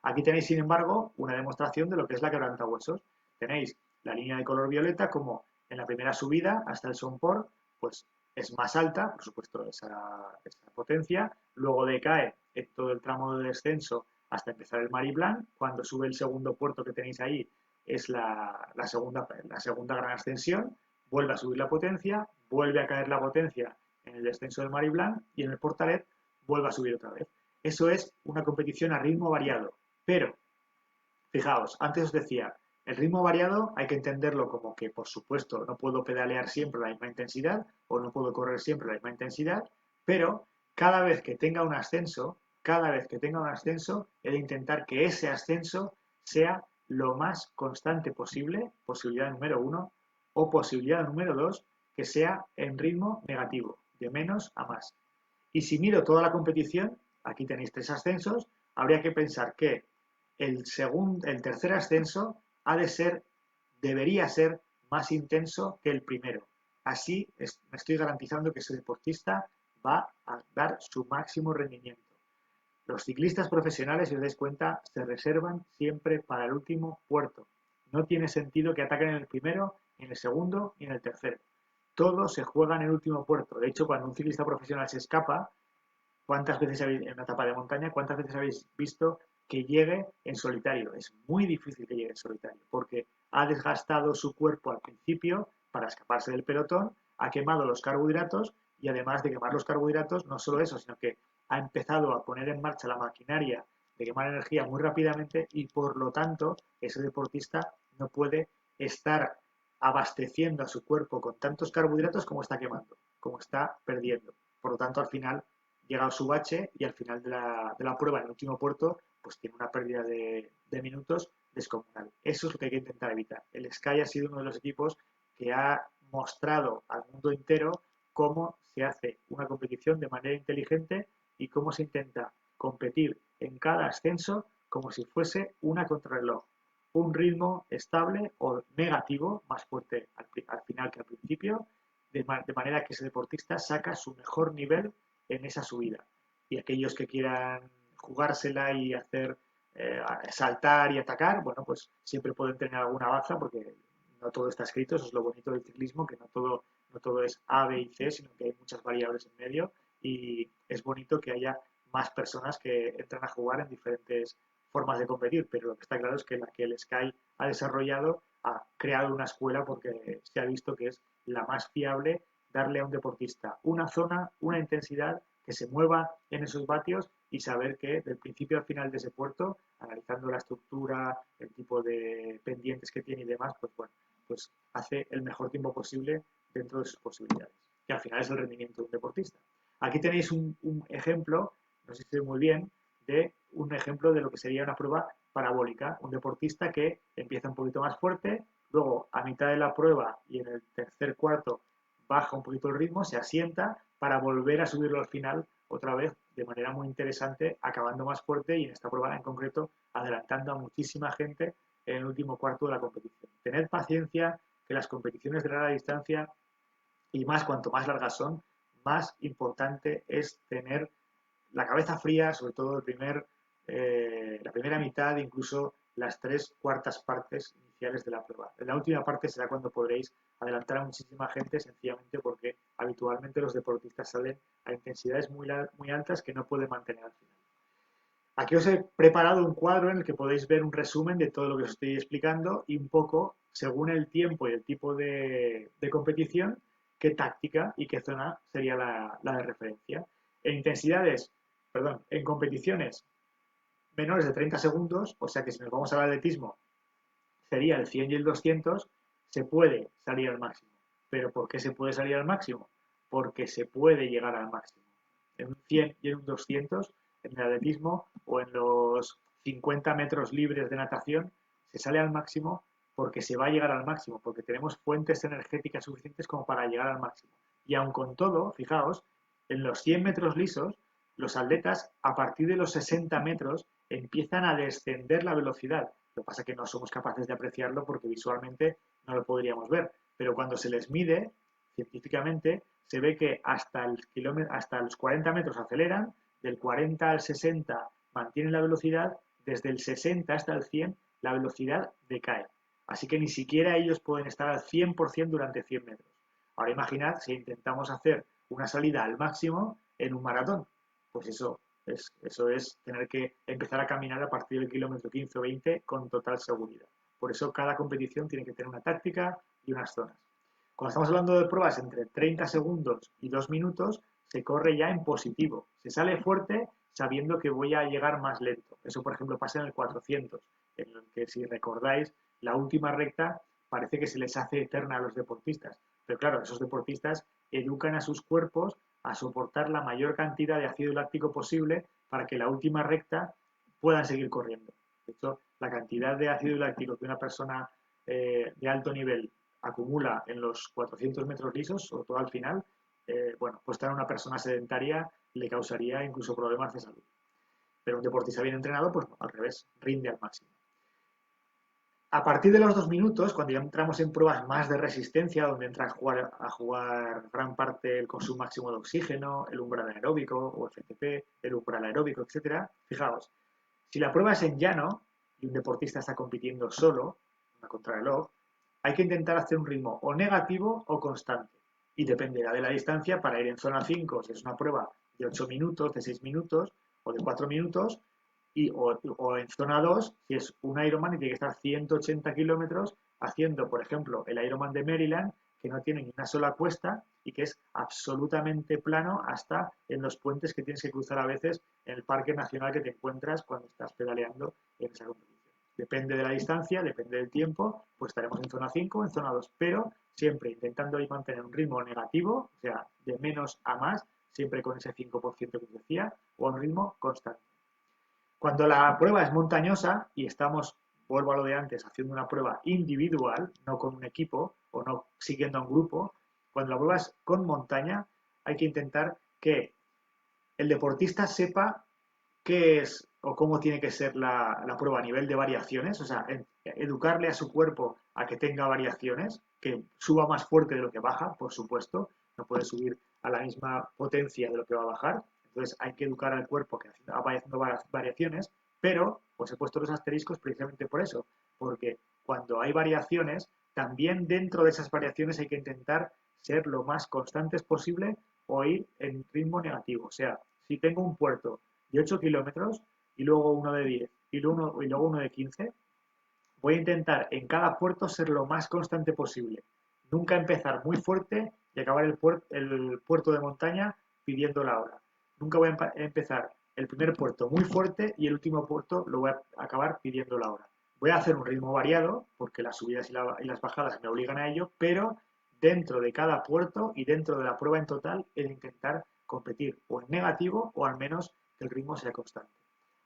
Aquí tenéis, sin embargo, una demostración de lo que es la quebrantahuesos. Tenéis la línea de color violeta como en la primera subida hasta el Somport, pues es más alta, por supuesto, esa potencia, luego decae en todo el tramo de descenso hasta empezar el Mariblanc. Cuando sube el segundo puerto que tenéis ahí es la segunda gran ascensión, vuelve a subir la potencia, vuelve a caer la potencia en el descenso del Mariblanc y en el Portalet vuelve a subir otra vez. Eso es una competición a ritmo variado. Pero, fijaos, antes os decía, el ritmo variado hay que entenderlo como que, por supuesto, no puedo pedalear siempre a la misma intensidad o no puedo correr siempre a la misma intensidad, pero cada vez que tenga un ascenso, he de intentar que ese ascenso sea lo más constante posible, posibilidad número uno, o posibilidad número dos, que sea en ritmo negativo, de menos a más. Y si miro toda la competición, aquí tenéis 3 ascensos, habría que pensar que el tercer ascenso debería ser más intenso que el primero. Así me estoy garantizando que ese deportista va a dar su máximo rendimiento. Los ciclistas profesionales, si os dais cuenta, se reservan siempre para el último puerto. No tiene sentido que ataquen en el primero, ni en el segundo, ni en el tercero. Todo se juega en el último puerto. De hecho, cuando un ciclista profesional se escapa, ¿cuántas veces habéis, en una etapa de montaña, cuántas veces habéis visto que llegue en solitario? Es muy difícil que llegue en solitario, porque ha desgastado su cuerpo al principio para escaparse del pelotón, ha quemado los carbohidratos y además de quemar los carbohidratos, no solo eso, sino que ha empezado a poner en marcha la maquinaria de quemar energía muy rápidamente y por lo tanto ese deportista no puede estar abasteciendo a su cuerpo con tantos carbohidratos como está quemando, como está perdiendo. Por lo tanto, al final llega a su bache y al final de la prueba, en el último puerto, pues tiene una pérdida de minutos descomunal. Eso es lo que hay que intentar evitar. El Sky ha sido uno de los equipos que ha mostrado al mundo entero cómo se hace una competición de manera inteligente y cómo se intenta competir en cada ascenso como si fuese una contrarreloj. Un ritmo estable o negativo, más fuerte al final que al principio, de manera que ese deportista saca su mejor nivel en esa subida. y aquellos que quieran jugársela y hacer saltar y atacar, bueno, pues siempre pueden tener alguna baza porque no todo está escrito, eso es lo bonito del ciclismo, que no todo es A, B y C, sino que hay muchas variables en medio y es bonito que haya más personas que entran a jugar en diferentes formas de competir, pero lo que está claro es que la que el Sky ha desarrollado ha creado una escuela porque se ha visto que es la más fiable darle a un deportista una zona, una intensidad que se mueva en esos vatios y saber que del principio al final de ese puerto, analizando la estructura, el tipo de pendientes que tiene y demás, pues bueno, pues hace el mejor tiempo posible dentro de sus posibilidades, que al final es el rendimiento de un deportista. Aquí tenéis un ejemplo, no sé si estoy muy bien, de un ejemplo de lo que sería una prueba parabólica, un deportista que empieza un poquito más fuerte, luego a mitad de la prueba y en el tercer cuarto baja un poquito el ritmo, se asienta para volver a subirlo al final otra vez de manera muy interesante, acabando más fuerte y en esta prueba en concreto adelantando a muchísima gente en el último cuarto de la competición. Tened paciencia que las competiciones de larga distancia y más cuanto más largas son, más importante es tener la cabeza fría, sobre todo la primera mitad, incluso las tres cuartas partes iniciales de la prueba. En la última parte será cuando podréis adelantar a muchísima gente, sencillamente porque habitualmente los deportistas salen a intensidades muy altas que no pueden mantener al final. Aquí os he preparado un cuadro en el que podéis ver un resumen de todo lo que os estoy explicando y un poco, según el tiempo y el tipo de competición, qué táctica y qué zona sería la de referencia. En intensidades, perdón, en competiciones menores de 30 segundos, o sea que si nos vamos al atletismo, sería el 100 y el 200, se puede salir al máximo. ¿Pero por qué se puede salir al máximo? Porque se puede llegar al máximo. En un 100 y en un 200, en el atletismo o en los 50 metros libres de natación, se sale al máximo porque se va a llegar al máximo, porque tenemos fuentes energéticas suficientes como para llegar al máximo. Y aun con todo, fijaos, en los 100 metros lisos, los atletas a partir de los 60 metros empiezan a descender la velocidad. Lo que pasa es que no somos capaces de apreciarlo porque visualmente no lo podríamos ver. Pero cuando se les mide científicamente, se ve que hasta los 40 metros aceleran, del 40 al 60 mantienen la velocidad, desde el 60 hasta el 100 la velocidad decae. Así que ni siquiera ellos pueden estar al 100% durante 100 metros. Ahora imaginad si intentamos hacer una salida al máximo en un maratón. Pues eso es tener que empezar a caminar a partir del kilómetro 15 o 20 con total seguridad. Por eso cada competición tiene que tener una táctica y unas zonas. Cuando estamos hablando de pruebas entre 30 segundos y 2 minutos, se corre ya en positivo. Se sale fuerte sabiendo que voy a llegar más lento. Eso, por ejemplo, pasa en el 400, en el que, si recordáis, la última recta parece que se les hace eterna a los deportistas. Pero claro, esos deportistas educan a sus cuerpos a soportar la mayor cantidad de ácido láctico posible para que la última recta puedan seguir corriendo. De hecho, la cantidad de ácido láctico que una persona de alto nivel acumula en los 400 metros lisos, sobre todo al final, bueno, pues estar una persona sedentaria le causaría incluso problemas de salud. Pero un deportista bien entrenado, pues al revés, rinde al máximo. A partir de los 2 minutos, cuando ya entramos en pruebas más de resistencia, donde entra a jugar gran parte el consumo máximo de oxígeno, el umbral aeróbico o FTP, el umbral aeróbico, etcétera, fijaos, si la prueba es en llano y un deportista está compitiendo solo, una contrarreloj, hay que intentar hacer un ritmo o negativo o constante. Y dependerá de la distancia para ir en zona 5, si es una prueba de 8 minutos, de 6 minutos o de 4 minutos, o en zona 2, si es un Ironman y tiene que estar 180 kilómetros haciendo, por ejemplo, el Ironman de Maryland, que no tiene ni una sola cuesta y que es absolutamente plano hasta en los puentes que tienes que cruzar a veces en el parque nacional que te encuentras cuando estás pedaleando en esa competición. Depende de la distancia, depende del tiempo, pues estaremos en zona 5 o en zona 2, pero siempre intentando ahí mantener un ritmo negativo, o sea, de menos a más, siempre con ese 5% que os decía, o un ritmo constante. Cuando la prueba es montañosa y estamos, vuelvo a lo de antes, haciendo una prueba individual, no con un equipo o no siguiendo a un grupo, cuando la prueba es con montaña, hay que intentar que el deportista sepa qué es o cómo tiene que ser la prueba a nivel de variaciones, o sea, educarle a su cuerpo a que tenga variaciones, que suba más fuerte de lo que baja, por supuesto, no puede subir a la misma potencia de lo que va a bajar, Entonces hay que educar al cuerpo que vaya haciendo variaciones, pero os he puesto los asteriscos precisamente por eso, porque cuando hay variaciones, también dentro de esas variaciones hay que intentar ser lo más constantes posible o ir en ritmo negativo. O sea, si tengo un puerto de 8 kilómetros y luego uno de 10 y luego uno de 15, voy a intentar en cada puerto ser lo más constante posible. Nunca empezar muy fuerte y acabar el puerto de montaña pidiendo la hora. Nunca voy a empezar el primer puerto muy fuerte y el último puerto lo voy a acabar pidiendo la hora. Voy a hacer un ritmo variado porque las subidas y las bajadas me obligan a ello, pero dentro de cada puerto y dentro de la prueba en total he de intentar competir o en negativo o al menos que el ritmo sea constante.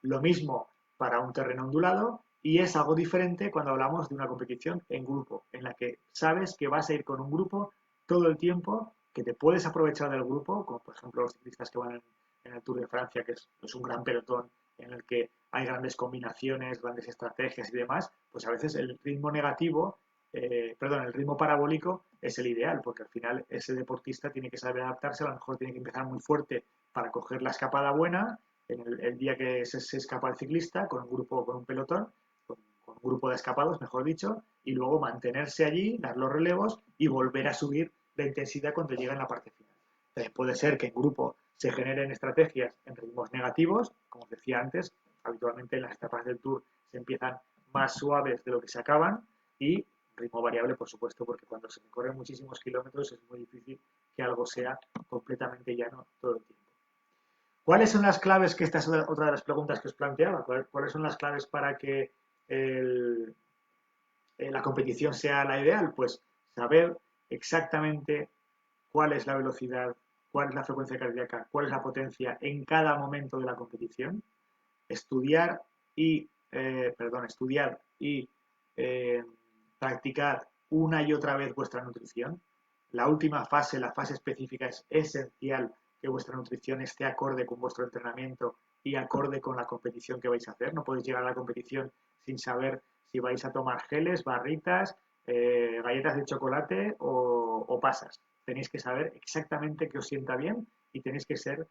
Lo mismo para un terreno ondulado y es algo diferente cuando hablamos de una competición en grupo, en la que sabes que vas a ir con un grupo todo el tiempo, que te puedes aprovechar del grupo, como por ejemplo los ciclistas que van en el Tour de Francia, que es un gran pelotón en el que hay grandes combinaciones, grandes estrategias y demás, pues a veces el ritmo negativo, el ritmo parabólico es el ideal, porque al final ese deportista tiene que saber adaptarse, a lo mejor tiene que empezar muy fuerte para coger la escapada buena, en el día que se escapa el ciclista, con un grupo, con un pelotón, con un grupo de escapados, mejor dicho, y luego mantenerse allí, dar los relevos y volver a subir la intensidad cuando llega en la parte final. Entonces puede ser que en grupo se generen estrategias en ritmos negativos, como os decía antes, habitualmente en las etapas del Tour se empiezan más suaves de lo que se acaban y ritmo variable, por supuesto, porque cuando se recorren muchísimos kilómetros es muy difícil que algo sea completamente llano todo el tiempo. ¿Cuáles son las claves? Que esta es otra de las preguntas que os planteaba. ¿Cuáles son las claves para que el, la competición sea la ideal? Pues saber exactamente cuál es la velocidad, cuál es la frecuencia cardíaca, cuál es la potencia en cada momento de la competición, estudiar estudiar y eh, practicar una y otra vez vuestra nutrición. La última fase, la fase específica, es esencial que vuestra nutrición esté acorde con vuestro entrenamiento y acorde con la competición que vais a hacer. No podéis llegar a la competición sin saber si vais a tomar geles, barritas, galletas de chocolate o pasas. Tenéis que saber exactamente qué os sienta bien y tenéis que ser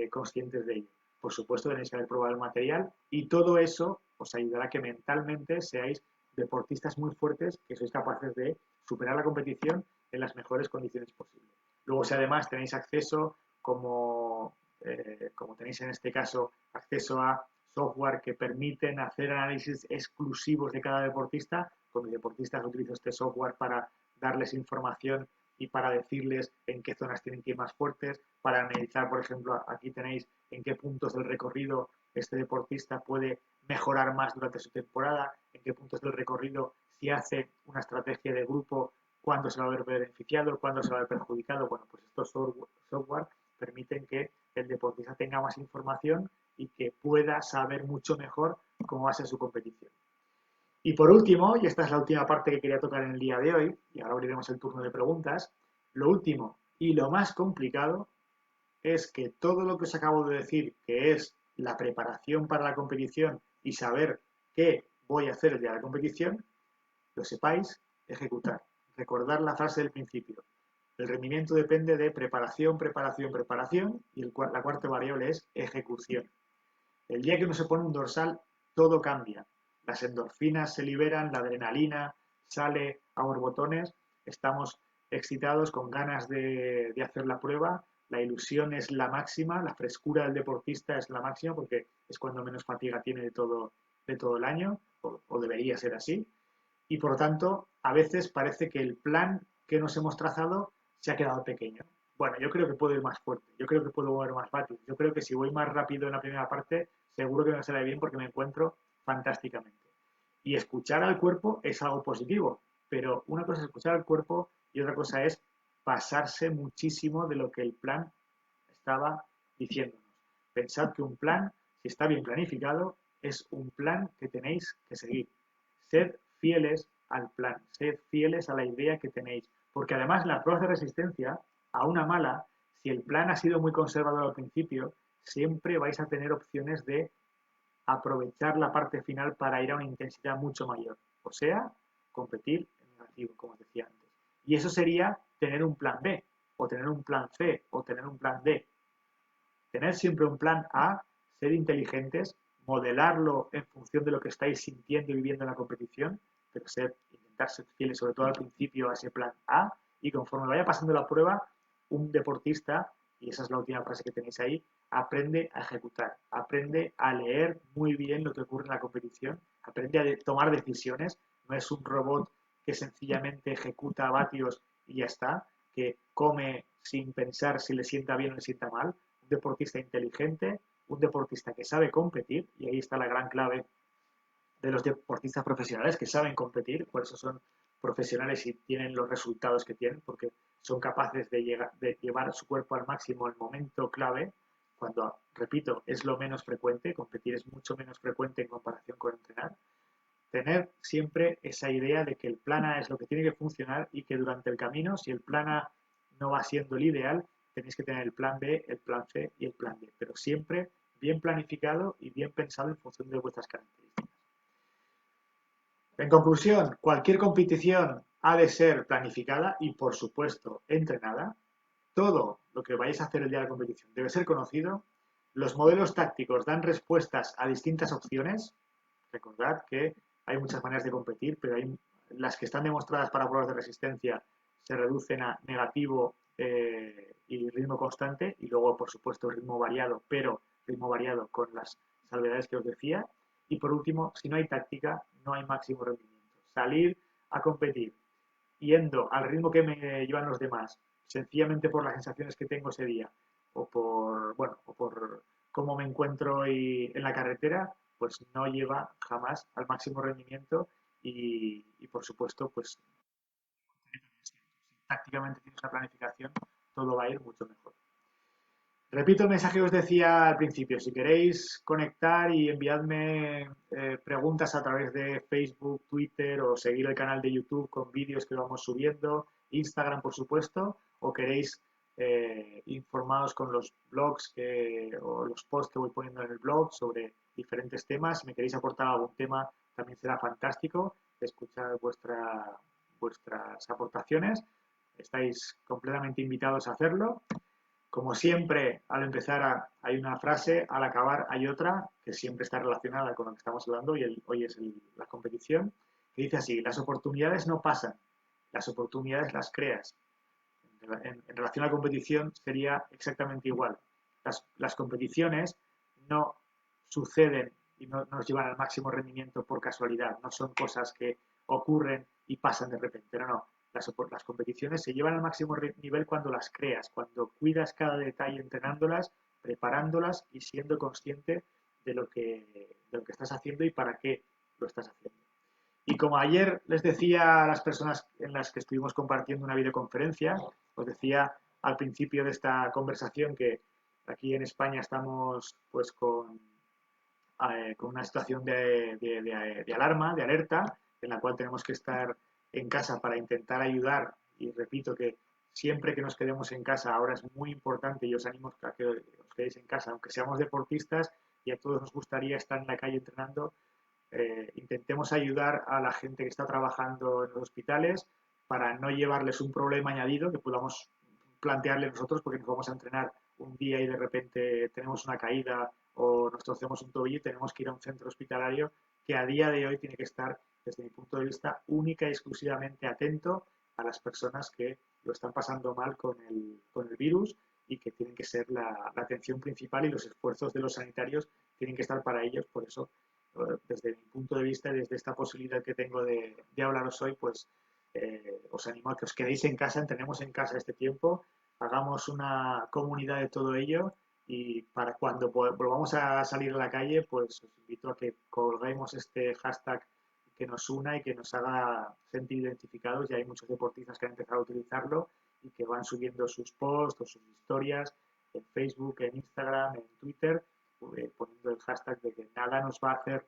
conscientes de ello. Por supuesto, tenéis que haber probado el material y todo eso os ayudará a que mentalmente seáis deportistas muy fuertes, que sois capaces de superar la competición en las mejores condiciones posibles. Luego, si además tenéis acceso, como tenéis en este caso, acceso a software que permiten hacer análisis exclusivos de cada deportista, con mis deportistas utilizo este software para darles información y para decirles en qué zonas tienen que ir más fuertes, para analizar, por ejemplo, aquí tenéis en qué puntos del recorrido este deportista puede mejorar más durante su temporada, en qué puntos del recorrido, si hace una estrategia de grupo, cuándo se va a ver beneficiado, cuándo se va a ver perjudicado. Bueno, pues estos software permiten que el deportista tenga más información y que pueda saber mucho mejor cómo va a ser su competición. Y por último, y esta es la última parte que quería tocar en el día de hoy, y ahora abriremos el turno de preguntas, lo último y lo más complicado es que todo lo que os acabo de decir, que es la preparación para la competición y saber qué voy a hacer el día de la competición, lo sepáis ejecutar. Recordar la frase del principio. El rendimiento depende de preparación, preparación, preparación y la cuarta variable es ejecución. El día que uno se pone un dorsal, todo cambia. Las endorfinas se liberan, la adrenalina sale a borbotones, estamos excitados, con ganas de hacer la prueba, la ilusión es la máxima, la frescura del deportista es la máxima porque es cuando menos fatiga tiene de todo el año, o debería ser así. Y por lo tanto, a veces parece que el plan que nos hemos trazado se ha quedado pequeño. Bueno, yo creo que puedo ir más fuerte, yo creo que puedo mover más rápido, yo creo que si voy más rápido en la primera parte, seguro que me sale bien porque me encuentro fantásticamente. Y escuchar al cuerpo es algo positivo, pero una cosa es escuchar al cuerpo y otra cosa es pasarse muchísimo de lo que el plan estaba diciéndonos. Pensad que un plan, si está bien planificado, es un plan que tenéis que seguir. Sed fieles al plan, sed fieles a la idea que tenéis, porque además las pruebas de resistencia, a una mala, si el plan ha sido muy conservador al principio, siempre vais a tener opciones de aprovechar la parte final para ir a una intensidad mucho mayor, o sea, competir en negativo, como os decía antes. Y eso sería tener un plan B, o tener un plan C, o tener un plan D. Tener siempre un plan A, ser inteligentes, modelarlo en función de lo que estáis sintiendo y viviendo en la competición, pero intentar ser fieles, sobre todo al principio, a ese plan A, y conforme vaya pasando la prueba, un deportista, y esa es la última frase que tenéis ahí, aprende a ejecutar, aprende a leer muy bien lo que ocurre en la competición, aprende a tomar decisiones, no es un robot que sencillamente ejecuta vatios y ya está, que come sin pensar si le sienta bien o le sienta mal, un deportista inteligente, un deportista que sabe competir, y ahí está la gran clave de los deportistas profesionales que saben competir, por eso son profesionales y tienen los resultados que tienen, porque son capaces de llevar su cuerpo al máximo en el momento clave, cuando, repito, es lo menos frecuente, competir es mucho menos frecuente en comparación con entrenar. Tener siempre esa idea de que el plan A es lo que tiene que funcionar y que durante el camino, si el plan A no va siendo el ideal, tenéis que tener el plan B, el plan C y el plan D, pero siempre bien planificado y bien pensado en función de vuestras características. En conclusión, cualquier competición ha de ser planificada y, por supuesto, entrenada. Todo lo que vayáis a hacer el día de la competición debe ser conocido. Los modelos tácticos dan respuestas a distintas opciones. Recordad que hay muchas maneras de competir, pero hay las que están demostradas para pruebas de resistencia se reducen a negativo y ritmo constante, y luego, por supuesto, ritmo variado, pero ritmo variado con las salvedades que os decía. Y por último, si no hay táctica, no hay máximo rendimiento. Salir a competir yendo al ritmo que me llevan los demás, sencillamente por las sensaciones que tengo ese día, o por cómo me encuentro en la carretera, pues no lleva jamás al máximo rendimiento y por supuesto, pues si tácticamente tienes una planificación, todo va a ir mucho mejor. Repito el mensaje que os decía al principio. Si queréis conectar y enviadme preguntas a través de Facebook, Twitter o seguir el canal de YouTube con vídeos que vamos subiendo, Instagram por supuesto, o queréis informaros con los blogs o los posts que voy poniendo en el blog sobre diferentes temas. Si me queréis aportar algún tema, también será fantástico escuchar vuestras aportaciones. Estáis completamente invitados a hacerlo. Como siempre, al empezar hay una frase, al acabar hay otra, que siempre está relacionada con lo que estamos hablando, y hoy es la competición, que dice así: las oportunidades no pasan, las oportunidades las creas. En relación a la competición sería exactamente igual. Las competiciones no suceden y no nos llevan al máximo rendimiento por casualidad, no son cosas que ocurren y pasan de repente, no, no. Las competiciones se llevan al máximo nivel cuando las creas, cuando cuidas cada detalle entrenándolas, preparándolas y siendo consciente de lo que estás haciendo y para qué lo estás haciendo. Y como ayer les decía a las personas en las que estuvimos compartiendo una videoconferencia, os decía al principio de esta conversación que aquí en España estamos pues con una situación de alarma, de alerta, en la cual tenemos que estar en casa para intentar ayudar. Y repito que siempre que nos quedemos en casa, ahora es muy importante y os animo a que os quedéis en casa, aunque seamos deportistas y a todos nos gustaría estar en la calle entrenando, intentemos ayudar a la gente que está trabajando en los hospitales para no llevarles un problema añadido que podamos plantearle nosotros porque nos vamos a entrenar un día y de repente tenemos una caída o nos torcemos un tobillo y tenemos que ir a un centro hospitalario que a día de hoy tiene que estar, desde mi punto de vista, única y exclusivamente atento a las personas que lo están pasando mal con el virus y que tienen que ser la atención principal y los esfuerzos de los sanitarios tienen que estar para ellos. Por eso, desde mi punto de vista y desde esta posibilidad que tengo de hablaros hoy, pues os animo a que os quedéis en casa, entrenemos en casa este tiempo, hagamos una comunidad de todo ello y para cuando volvamos a salir a la calle, pues os invito a que colguemos este hashtag que nos una y que nos haga sentir identificados. Ya hay muchos deportistas que han empezado a utilizarlo y que van subiendo sus posts o sus historias en Facebook, en Instagram, en Twitter, poniendo el hashtag de que nada nos va a hacer,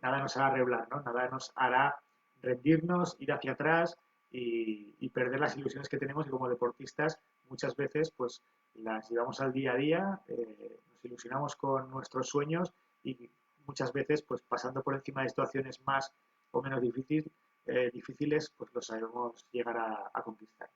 nada nos hará reblar, ¿no? Nada nos hará rendirnos, ir hacia atrás y perder las ilusiones que tenemos y como deportistas muchas veces pues las llevamos al día a día, nos ilusionamos con nuestros sueños y muchas veces pues pasando por encima de situaciones más o menos difíciles pues los sabemos llegar a conquistar.